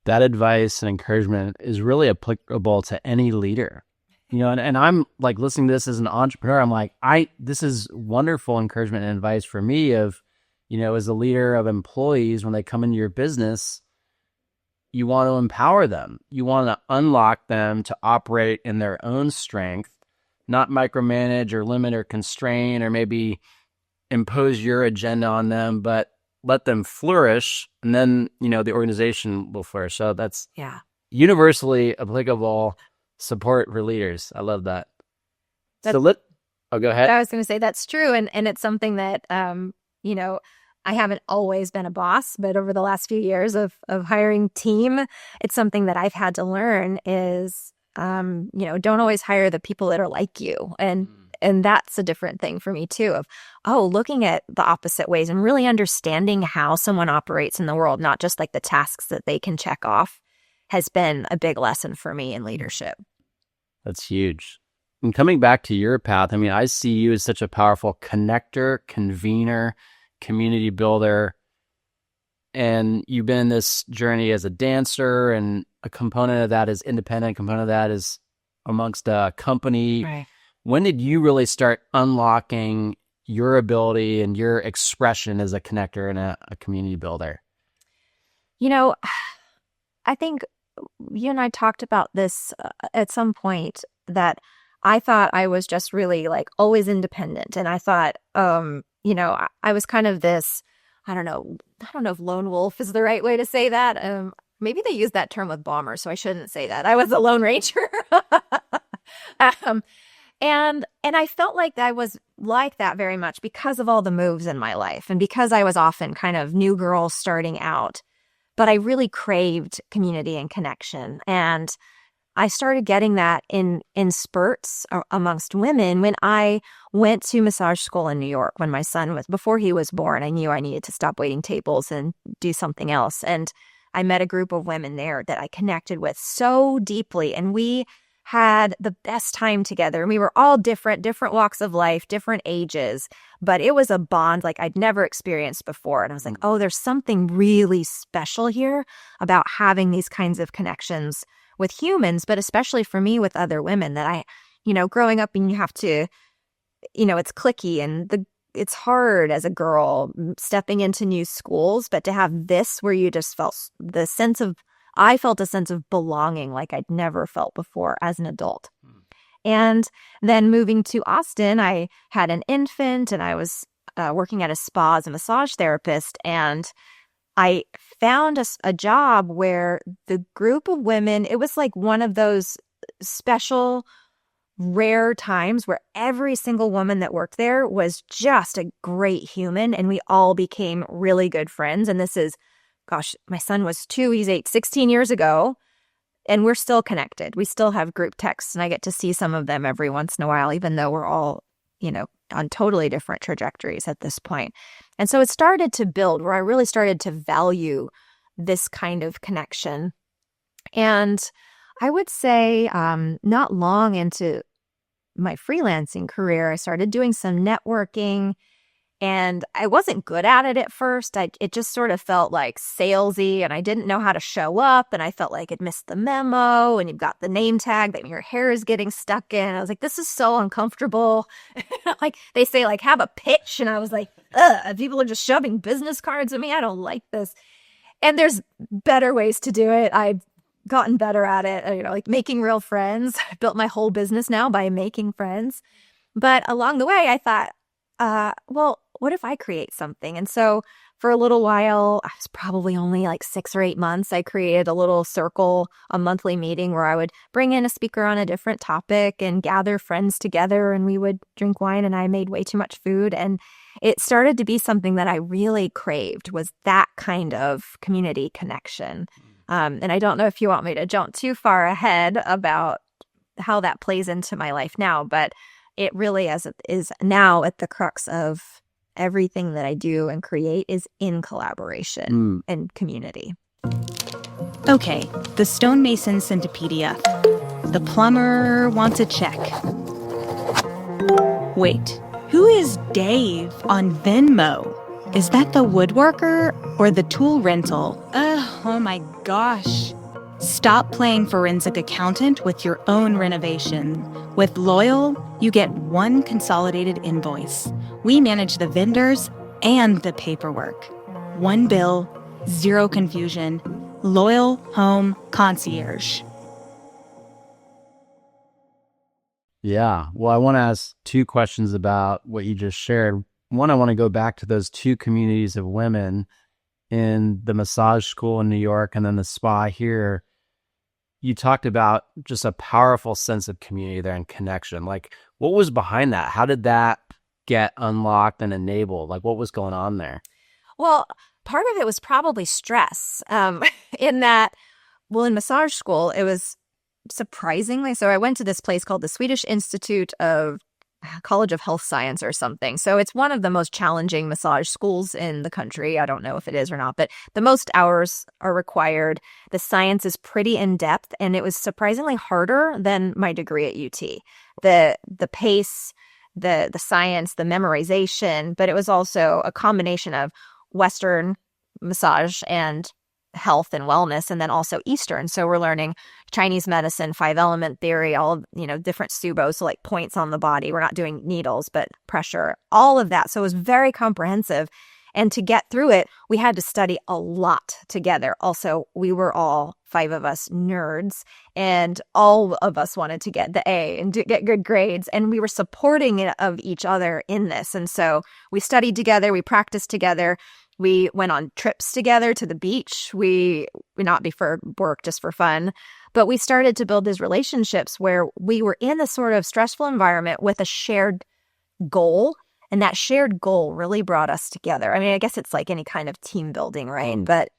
That advice and encouragement is really applicable to any leader. And I'm listening to this as an entrepreneur, I'm like, this is wonderful encouragement and advice for me of, as a leader of employees, when they come into your business, you want to empower them. You want to unlock them to operate in their own strength, not micromanage or limit or constrain or maybe impose your agenda on them, but let them flourish. And then, the organization will flourish. So that's universally applicable support for leaders. I love that. Go ahead. I was going to say that's true. And it's something that, I haven't always been a boss, but over the last few years of hiring team, it's something that I've had to learn is, don't always hire the people that are like you. And that's a different thing for me too, of, looking at the opposite ways and really understanding how someone operates in the world, not just the tasks that they can check off, has been a big lesson for me in leadership. That's huge. And coming back to your path, I see you as such a powerful connector, convener, community builder, and you've been in this journey as a dancer, and a component of that is independent, a component of that is amongst a company. Right. When did you really start unlocking your ability and your expression as a connector and a community builder? I think you and I talked about this at some point, that I thought I was just really like always independent. And I thought, I was kind of this, I don't know if lone wolf is the right way to say that. Maybe they use that term with bombers, so I shouldn't say that. I was a lone ranger. um, and I felt like I was like that very much because of all the moves in my life and because I was often kind of new girl starting out. But I really craved community and connection. And I started getting that in spurts amongst women when I went to massage school in New York when my son was, before he was born. I knew I needed to stop waiting tables and do something else. And I met a group of women there that I connected with so deeply. And we had the best time together. And we were all different walks of life, different ages. But it was a bond like I'd never experienced before. And I was like, oh, there's something really special here about having these kinds of connections with humans, but especially for me with other women that growing up and you have to, it's cliquey and it's hard as a girl stepping into new schools, but to have this where you just felt I felt a sense of belonging like I'd never felt before as an adult. And then moving to Austin, I had an infant and I was working at a spa as a massage therapist, and I found a job where the group of women, it was like one of those special, rare times where every single woman that worked there was just a great human and we all became really good friends. And this is, my son was 2, he's 8, 16 years ago, and we're still connected. We still have group texts and I get to see some of them every once in a while, even though we're all, on totally different trajectories at this point. And so it started to build where I really started to value this kind of connection. And I would say not long into my freelancing career, I started doing some networking, and I wasn't good at it at first. It just sort of felt like salesy, and I didn't know how to show up, and I felt like I'd missed the memo, and you've got the name tag that your hair is getting stuck in. I was like, this is so uncomfortable. Like they say, like, have a pitch, and I was like, ugh, people are just shoving business cards at me. I don't like this. And there's better ways to do it. I've gotten better at it, like making real friends. I built my whole business now by making friends. But along the way, I thought, well, what if I create something? And so for a little while, I was probably only like 6 or 8 months, I created a little circle, a monthly meeting where I would bring in a speaker on a different topic and gather friends together, and we would drink wine, and I made way too much food. And it started to be something that I really craved, was that kind of community connection. And I don't know if you want me to jump too far ahead about how that plays into my life now, but it really is now at the crux of everything that I do and create is in collaboration and community. Okay, the stonemason sent a PDF. The plumber wants a check. Wait, who is Dave on Venmo? Is that the woodworker or the tool rental? Oh my gosh. Stop playing forensic accountant with your own renovation. With Loyal, you get one consolidated invoice. We manage the vendors and the paperwork. One bill, zero confusion. Loyal Home Concierge. Yeah. Well, I want to ask 2 questions about what you just shared. One, I want to go back to those 2 communities of women in the massage school in New York and then the spa here. You talked about just a powerful sense of community there and connection. Like, what was behind that? How did that get unlocked and enabled? Like, what was going on there? Well, part of it was probably stress in that, well, in massage school, it was surprisingly, so I went to this place called the Swedish Institute of College of Health Science or something. So it's one of the most challenging massage schools in the country. I don't know if it is or not, but the most hours are required. The science is pretty in depth, and it was surprisingly harder than my degree at UT. The pace, the science, the memorization, but it was also a combination of Western massage and health and wellness, and then also Eastern. So we're learning Chinese medicine, 5-element theory, all, different subos, so like points on the body. We're not doing needles, but pressure, all of that. So it was very comprehensive. And to get through it, we had to study a lot together. Also, we were all 5 of us nerds, and all of us wanted to get the A and get good grades. And we were supporting of each other in this. And so we studied together, we practiced together. We went on trips together to the beach. We not be for work, just for fun. But we started to build these relationships where we were in a sort of stressful environment with a shared goal. And that shared goal really brought us together. I mean, I guess it's like any kind of team building, right? But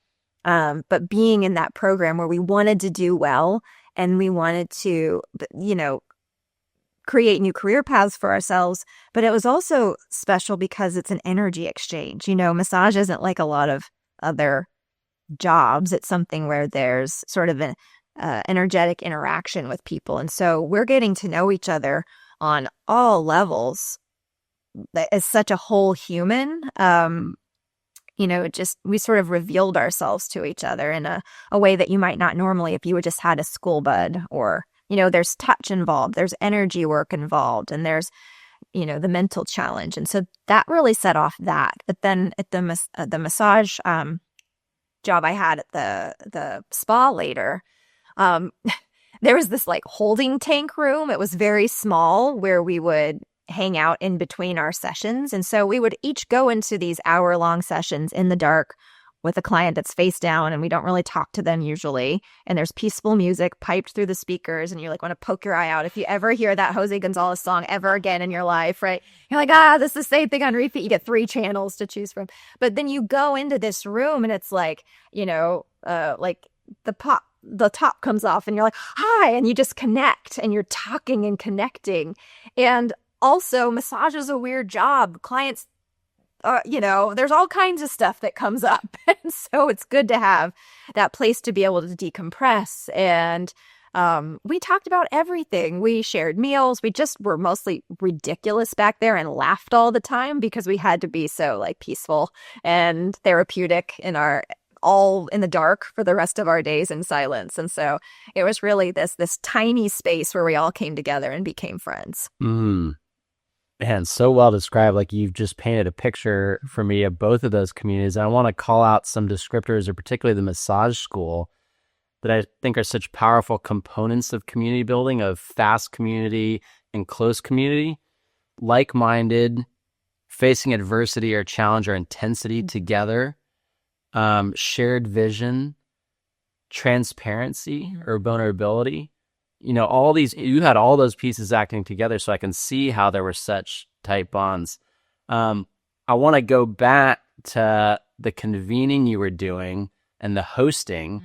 being in that program where we wanted to do well and we wanted to, create new career paths for ourselves. But it was also special because it's an energy exchange. Massage isn't like a lot of other jobs. It's something where there's sort of an energetic interaction with people. And so we're getting to know each other on all levels as such a whole human. We sort of revealed ourselves to each other in a way that you might not normally if you would just had a school bud, or, there's touch involved, there's energy work involved, and there's, the mental challenge. And so that really set off that. But then at the massage job I had at the spa later, there was this like holding tank room. It was very small where we would hang out in between our sessions. And so we would each go into these hour-long sessions in the dark with a client that's face down, and we don't really talk to them usually. And there's peaceful music piped through the speakers, and you like want to poke your eye out if you ever hear that Jose Gonzalez song ever again in your life, right? You're like, this is the same thing on repeat. You get 3 channels to choose from. But then you go into this room and it's like, like the top comes off and you're like, hi, and you just connect and you're talking and connecting. And also, massage is a weird job. Clients, there's all kinds of stuff that comes up. And so it's good to have that place to be able to decompress. And we talked about everything. We shared meals. We just were mostly ridiculous back there and laughed all the time because we had to be so like peaceful and therapeutic all in the dark for the rest of our days in silence. And so it was really this tiny space where we all came together and became friends. Man, so well described. Like you've just painted a picture for me of both of those communities. I want to call out some descriptors, or particularly the massage school, that I think are such powerful components of community building, of fast community and close community. Like-minded, facing adversity or challenge or intensity together, shared vision, transparency or vulnerability. All these, you had all those pieces acting together, so I can see how there were such tight bonds. I want to go back to the convening you were doing and the hosting,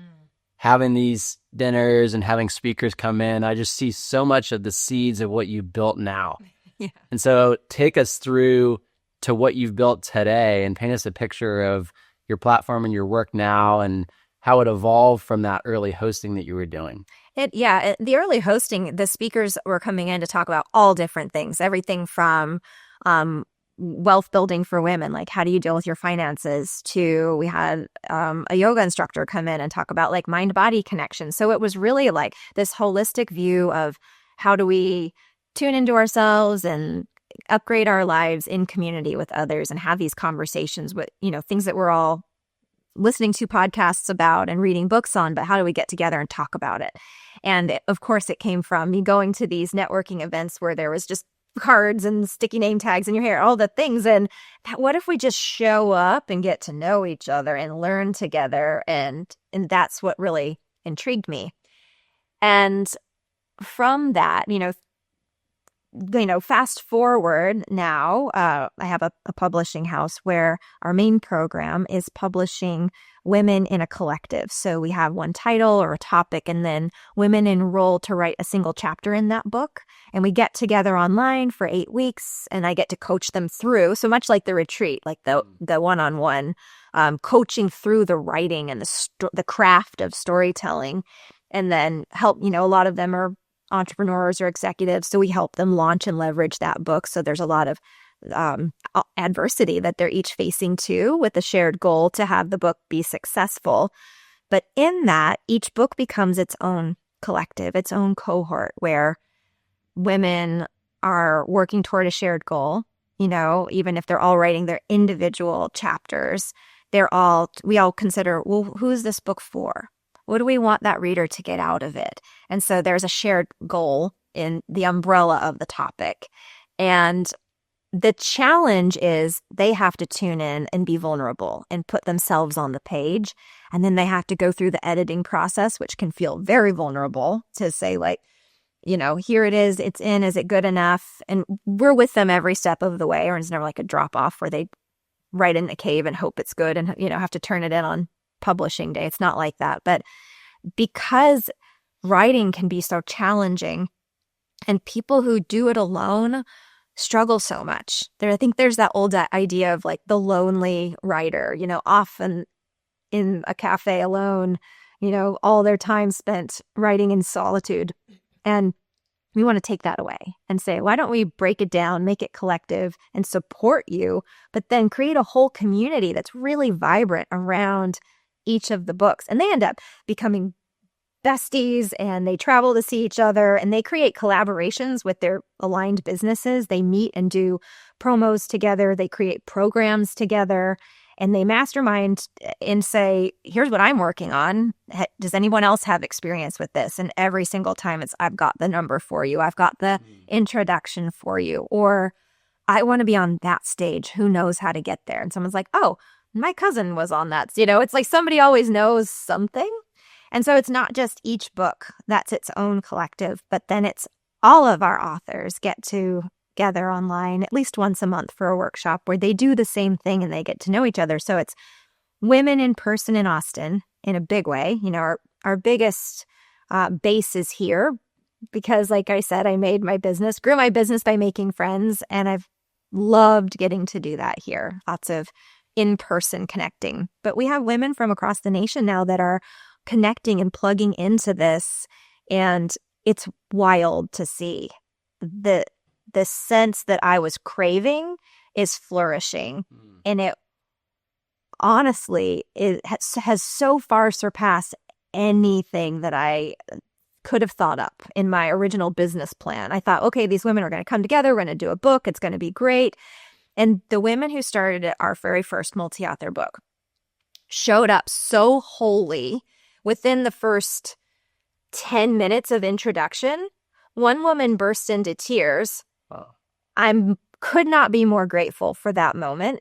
having these dinners and having speakers come in. I just see so much of the seeds of what you've built now. Yeah. And so take us through to what you've built today and paint us a picture of your platform and your work now and how it evolved from that early hosting that you were doing. The early hosting, the speakers were coming in to talk about all different things, everything from wealth building for women, like how do you deal with your finances, to we had a yoga instructor come in and talk about like mind-body connection. So it was really like this holistic view of how do we tune into ourselves and upgrade our lives in community with others and have these conversations with, things that we're all listening to podcasts about and reading books on, but how do we get together and talk about it? And of course, it came from me going to these networking events where there was just cards and sticky name tags in your hair, all the things. And what if we just show up and get to know each other and learn together? And that's what really intrigued me. And from that, fast forward now, I have a publishing house where our main program is publishing women in a collective. So we have one title or a topic, and then women enroll to write a single chapter in that book. And we get together online for 8 weeks, and I get to coach them through. So much like the retreat, like the one-on-one coaching through the writing and the craft of storytelling, and then help, a lot of them are entrepreneurs or executives, so we help them launch and leverage that book. So there's a lot of adversity that they're each facing too, with a shared goal to have the book be successful. But in that, each book becomes its own collective, its own cohort, where women are working toward a shared goal. even if they're all writing their individual chapters, we all consider, well, who is this book for? What do we want that reader to get out of it? And so there's a shared goal in the umbrella of the topic. And the challenge is they have to tune in and be vulnerable and put themselves on the page. And then they have to go through the editing process, which can feel very vulnerable to say, like, here it is, it's in, is it good enough? And we're with them every step of the way, or it's never like a drop off where they write in the cave and hope it's good and, have to turn it in on publishing day. It's not like that. But because writing can be so challenging and people who do it alone struggle so much. I think there's that old idea of like the lonely writer, often in a cafe alone, all their time spent writing in solitude. And we want to take that away and say, why don't we break it down, make it collective and support you, but then create a whole community that's really vibrant around each of the books. And they end up becoming besties and they travel to see each other and they create collaborations with their aligned businesses. They meet and do promos together. They create programs together and they mastermind and say, here's what I'm working on. Does anyone else have experience with this? And every single time I've got the number for you. I've got the introduction for you. Or I want to be on that stage. Who knows how to get there? And someone's like, oh, my cousin was on that. It's like somebody always knows something. And so it's not just each book that's its own collective, but then it's all of our authors get together online at least once a month for a workshop where they do the same thing and they get to know each other. So it's women in person in Austin in a big way. Our biggest base is here because, like I said, I grew my business by making friends, and I've loved getting to do that here. Lots of in-person connecting. But we have women from across the nation now that are connecting and plugging into this, and it's wild to see. The sense that I was craving is flourishing, and it honestly has so far surpassed anything that I could have thought up in my original business plan. I thought, okay, these women are going to come together, we're going to do a book, it's going to be great. And the women who started our very first multi-author book showed up so wholly. Within the first 10 minutes of introduction, one woman burst into tears. Wow. I could not be more grateful for that moment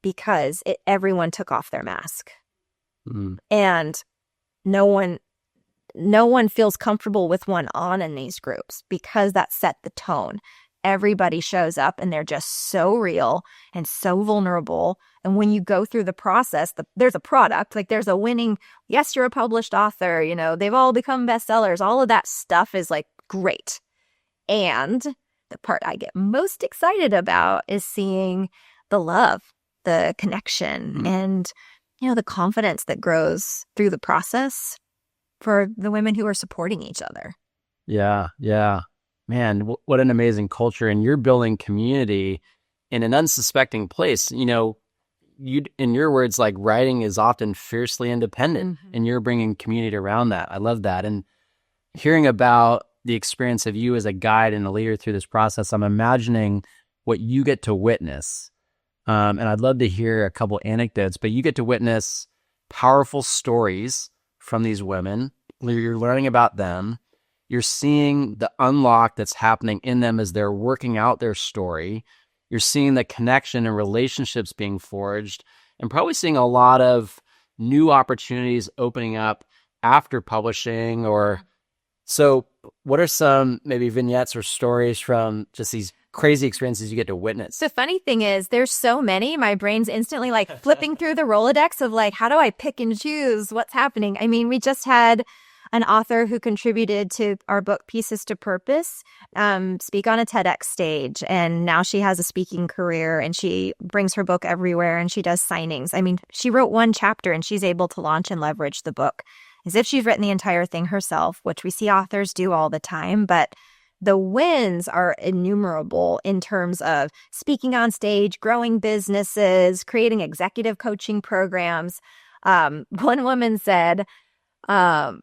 because everyone took off their mask. And no one feels comfortable with one on in these groups because that set the tone. Everybody shows up and they're just so real and so vulnerable. And when you go through the process, there's a product, like there's a winning, yes, you're a published author, they've all become bestsellers. All of that stuff is like great. And the part I get most excited about is seeing the love, the connection, and, the confidence that grows through the process for the women who are supporting each other. Yeah. Yeah. Man, what an amazing culture. And you're building community in an unsuspecting place. You, in your words, like writing is often fiercely independent, and you're bringing community around that. I love that. And hearing about the experience of you as a guide and a leader through this process, I'm imagining what you get to witness. And I'd love to hear a couple anecdotes, but you get to witness powerful stories from these women. You're learning about them. You're seeing the unlock that's happening in them as they're working out their story. You're seeing the connection and relationships being forged, and probably seeing a lot of new opportunities opening up after publishing. So what are some maybe vignettes or stories from just these crazy experiences you get to witness? The funny thing is there's so many, my brain's instantly like flipping through the Rolodex of like, how do I pick and choose what's happening? I mean, we just had an author who contributed to our book Pieces to Purpose speak on a TEDx stage, and now she has a speaking career and she brings her book everywhere and she does signings. I mean, she wrote one chapter and she's able to launch and leverage the book as if she's written the entire thing herself, which we see authors do all the time. But the wins are innumerable in terms of speaking on stage, growing businesses, creating executive coaching programs. One woman said, and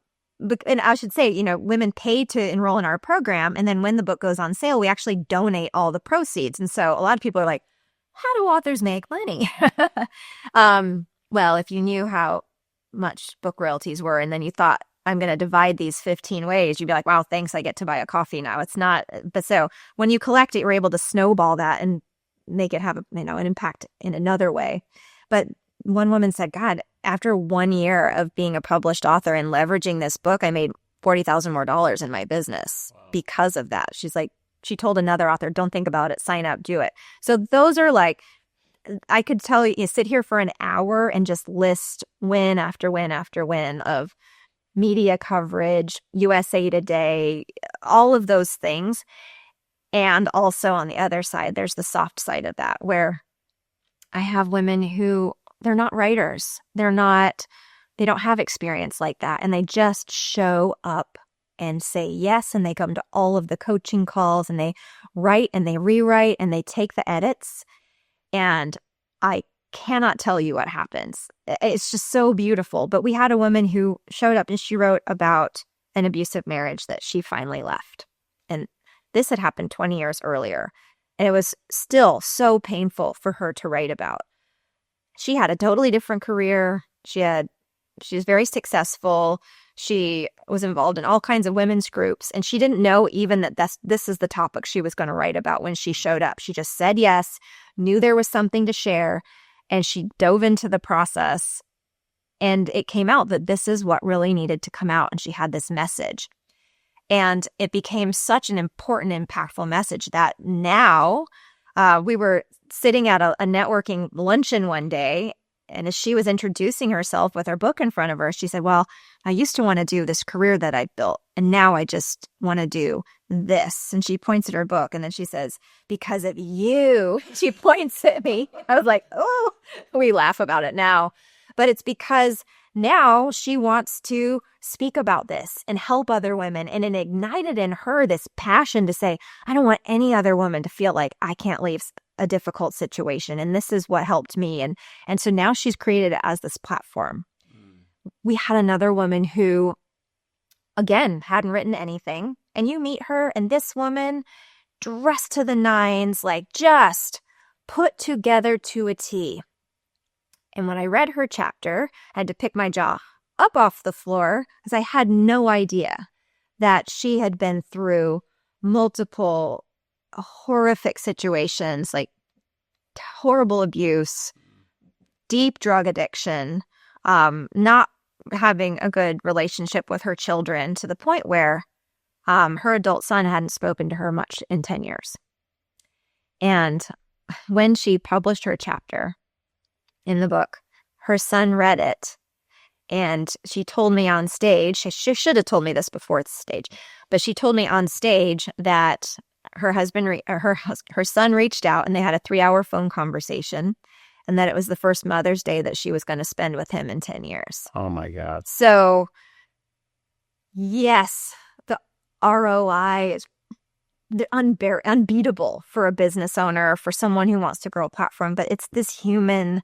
I should say, women pay to enroll in our program. And then when the book goes on sale, we actually donate all the proceeds. And so a lot of people are like, how do authors make money? Well, if you knew how much book royalties were, and then you thought, I'm going to divide these 15 ways, you'd be like, wow, thanks, I get to buy a coffee now. It's not, but so when you collect it, you're able to snowball that and make it have an impact in another way. But one woman said, God, after 1 year of being a published author and leveraging this book, I made $40,000 more in my business because of that. She's like, she told another author, don't think about it, sign up, do it. So those are like, I could tell you sit here for an hour and just list win after win after win of media coverage, USA Today, all of those things. And also on the other side, there's the soft side of that, where I have women who they're not writers. They don't have experience like that. And they just show up and say yes. And they come to all of the coaching calls and they write and they rewrite and they take the edits. And I cannot tell you what happens. It's just so beautiful. But we had a woman who showed up and she wrote about an abusive marriage that she finally left. And this had happened 20 years earlier. And it was still so painful for her to write about. She had a totally different career. She was very successful. She was involved in all kinds of women's groups. And she didn't know even that this is the topic she was going to write about when she showed up. She just said yes, knew there was something to share. And she dove into the process. And it came out that this is what really needed to come out. And she had this message. And it became such an important, impactful message that now we were sitting at a networking luncheon one day. And as she was introducing herself with her book in front of her, she said, well, I used to want to do this career that I built. And now I just want to do this. And she points at her book. And then she says, because of you, she points at me. I was like, oh, we laugh about it now. But it's because now she wants to speak about this and help other women. And it ignited in her this passion to say, I don't want any other woman to feel like I can't leave a difficult situation. And this is what helped me. And so now she's created it as this platform. We had another woman who, again, hadn't written anything. And you meet her, and this woman, dressed to the nines, like just put together to a T. And when I read her chapter, I had to pick my jaw up off the floor because I had no idea that she had been through multiple horrific situations, like horrible abuse, deep drug addiction, not having a good relationship with her children, to the point where her adult son hadn't spoken to her much in 10 years. And when she published her chapter in the book, her son read it. And she told me on stage, she should have told me this before the stage, but she told me on stage that her son reached out and they had a 3-hour phone conversation, and that it was the first Mother's Day that she was going to spend with him in 10 years. Oh my God. So yes, the ROI is unbeatable for a business owner, for someone who wants to grow a platform, but it's this human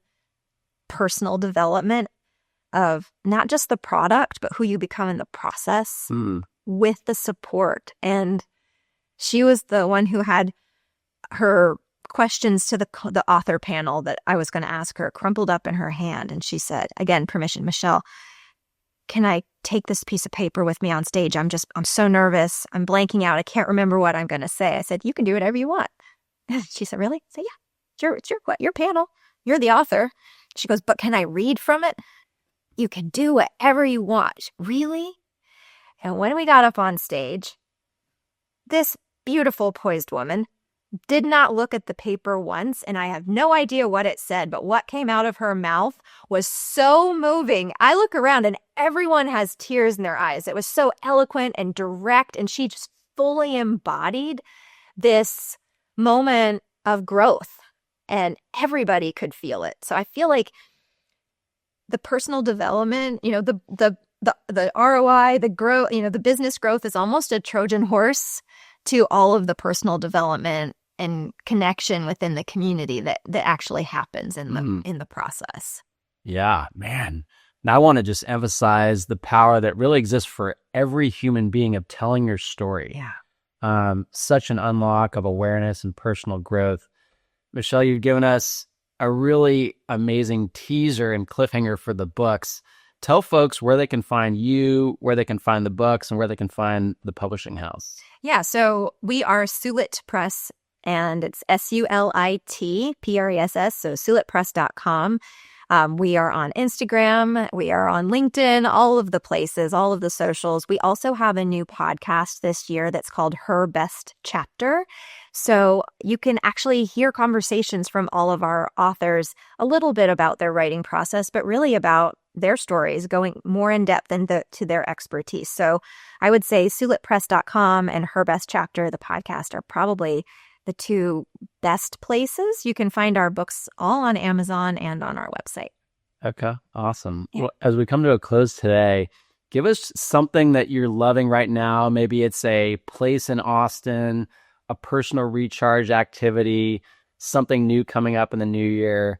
personal development of not just the product, but who you become in the process with the support. And she was the one who had her questions to the author panel that I was going to ask her crumpled up in her hand. And she said, again, permission, Michelle, can I take this piece of paper with me on stage? I'm so nervous. I'm blanking out. I can't remember what I'm going to say. I said, you can do whatever you want. She said, really? I said, yeah, it's your panel. You're the author. She goes, but can I read from it? You can do whatever you want. Really? And when we got up on stage, this beautiful, poised woman did not look at the paper once, and I have no idea what it said, but what came out of her mouth was so moving. I look around and everyone has tears in their eyes. It was so eloquent and direct, and she just fully embodied this moment of growth, and everybody could feel it. So I feel like the personal development, the ROI, the growth, the business growth is almost a Trojan horse to all of the personal development and connection within the community that actually happens in the process. Yeah, man. Now I want to just emphasize the power that really exists for every human being of telling your story. Yeah. Such an unlock of awareness and personal growth. Michelle, you've given us a really amazing teaser and cliffhanger for the books. Tell folks where they can find you, where they can find the books, and where they can find the publishing house. Yeah, so we are Sulit Press, and it's SULITPRESS, so sulitpress.com. We are on Instagram, we are on LinkedIn, all of the places, all of the socials. We also have a new podcast this year that's called Her Best Chapter. So you can actually hear conversations from all of our authors, a little bit about their writing process, but really about their stories, going more in depth into their expertise. So I would say sulitpress.com and Her Best Chapter, the podcast, are probably the two best places. You can find our books all on Amazon and on our website. Okay, awesome. Yeah. Well, as we come to a close today, give us something that you're loving right now. Maybe it's a place in Austin, a personal recharge activity, something new coming up in the new year.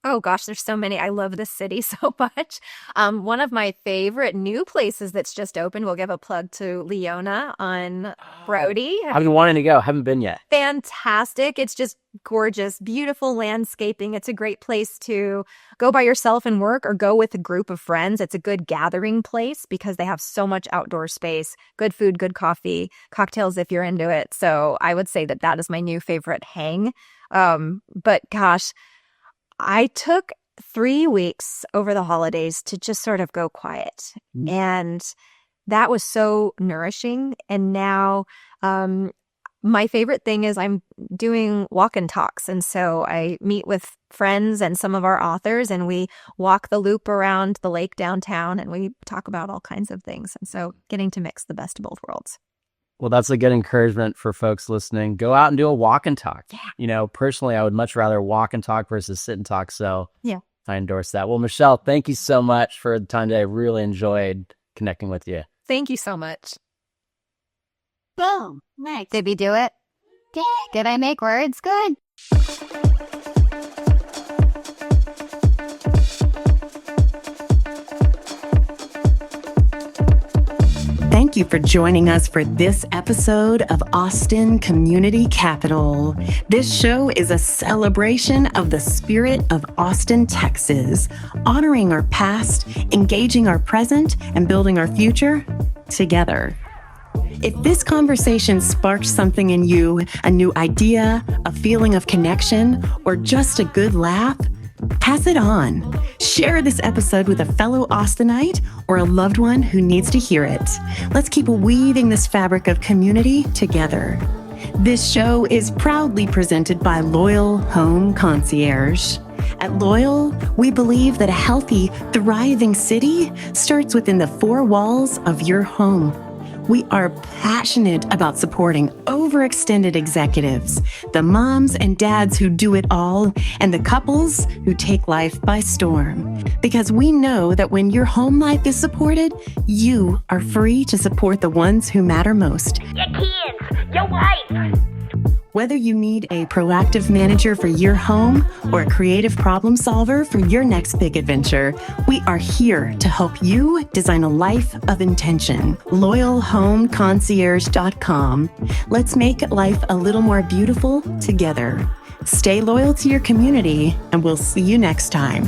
Oh gosh, there's so many. I love this city so much. One of my favorite new places that's just opened, we'll give a plug to Leona on Brody. I've been wanting to go, haven't been yet. Fantastic. It's just gorgeous, beautiful landscaping. It's a great place to go by yourself and work or go with a group of friends. It's a good gathering place because they have so much outdoor space, good food, good coffee, cocktails if you're into it. So I would say that is my new favorite hang. But gosh, I took 3 weeks over the holidays to just sort of go quiet. And that was so nourishing. And now my favorite thing is I'm doing walk and talks. And so I meet with friends and some of our authors, and we walk the loop around the lake downtown, and we talk about all kinds of things. And so getting to mix the best of both worlds. Well, that's a good encouragement for folks listening. Go out and do a walk and talk. Yeah. You know, personally, I would much rather walk and talk versus sit and talk. So yeah, I endorse that. Well, Michelle, thank you so much for the time today. I really enjoyed connecting with you. Thank you so much. Boom. Nice. Did we do it? Did I make words good? Thank you for joining us for this episode of Austin Community Capital. This show is a celebration of the spirit of Austin, Texas, honoring our past, engaging our present, and building our future together. If this conversation sparked something in you, a new idea, a feeling of connection, or just a good laugh, pass it on. Share this episode with a fellow Austinite or a loved one who needs to hear it. Let's keep weaving this fabric of community together. This show is proudly presented by Loyal Home Concierge. At Loyal, we believe that a healthy, thriving city starts within the four walls of your home. We are passionate about supporting overextended executives, the moms and dads who do it all, and the couples who take life by storm. Because we know that when your home life is supported, you are free to support the ones who matter most. Your kids, your wife. Whether you need a proactive manager for your home or a creative problem solver for your next big adventure, we are here to help you design a life of intention. LoyalHomeConcierge.com. Let's make life a little more beautiful together. Stay loyal to your community, and we'll see you next time.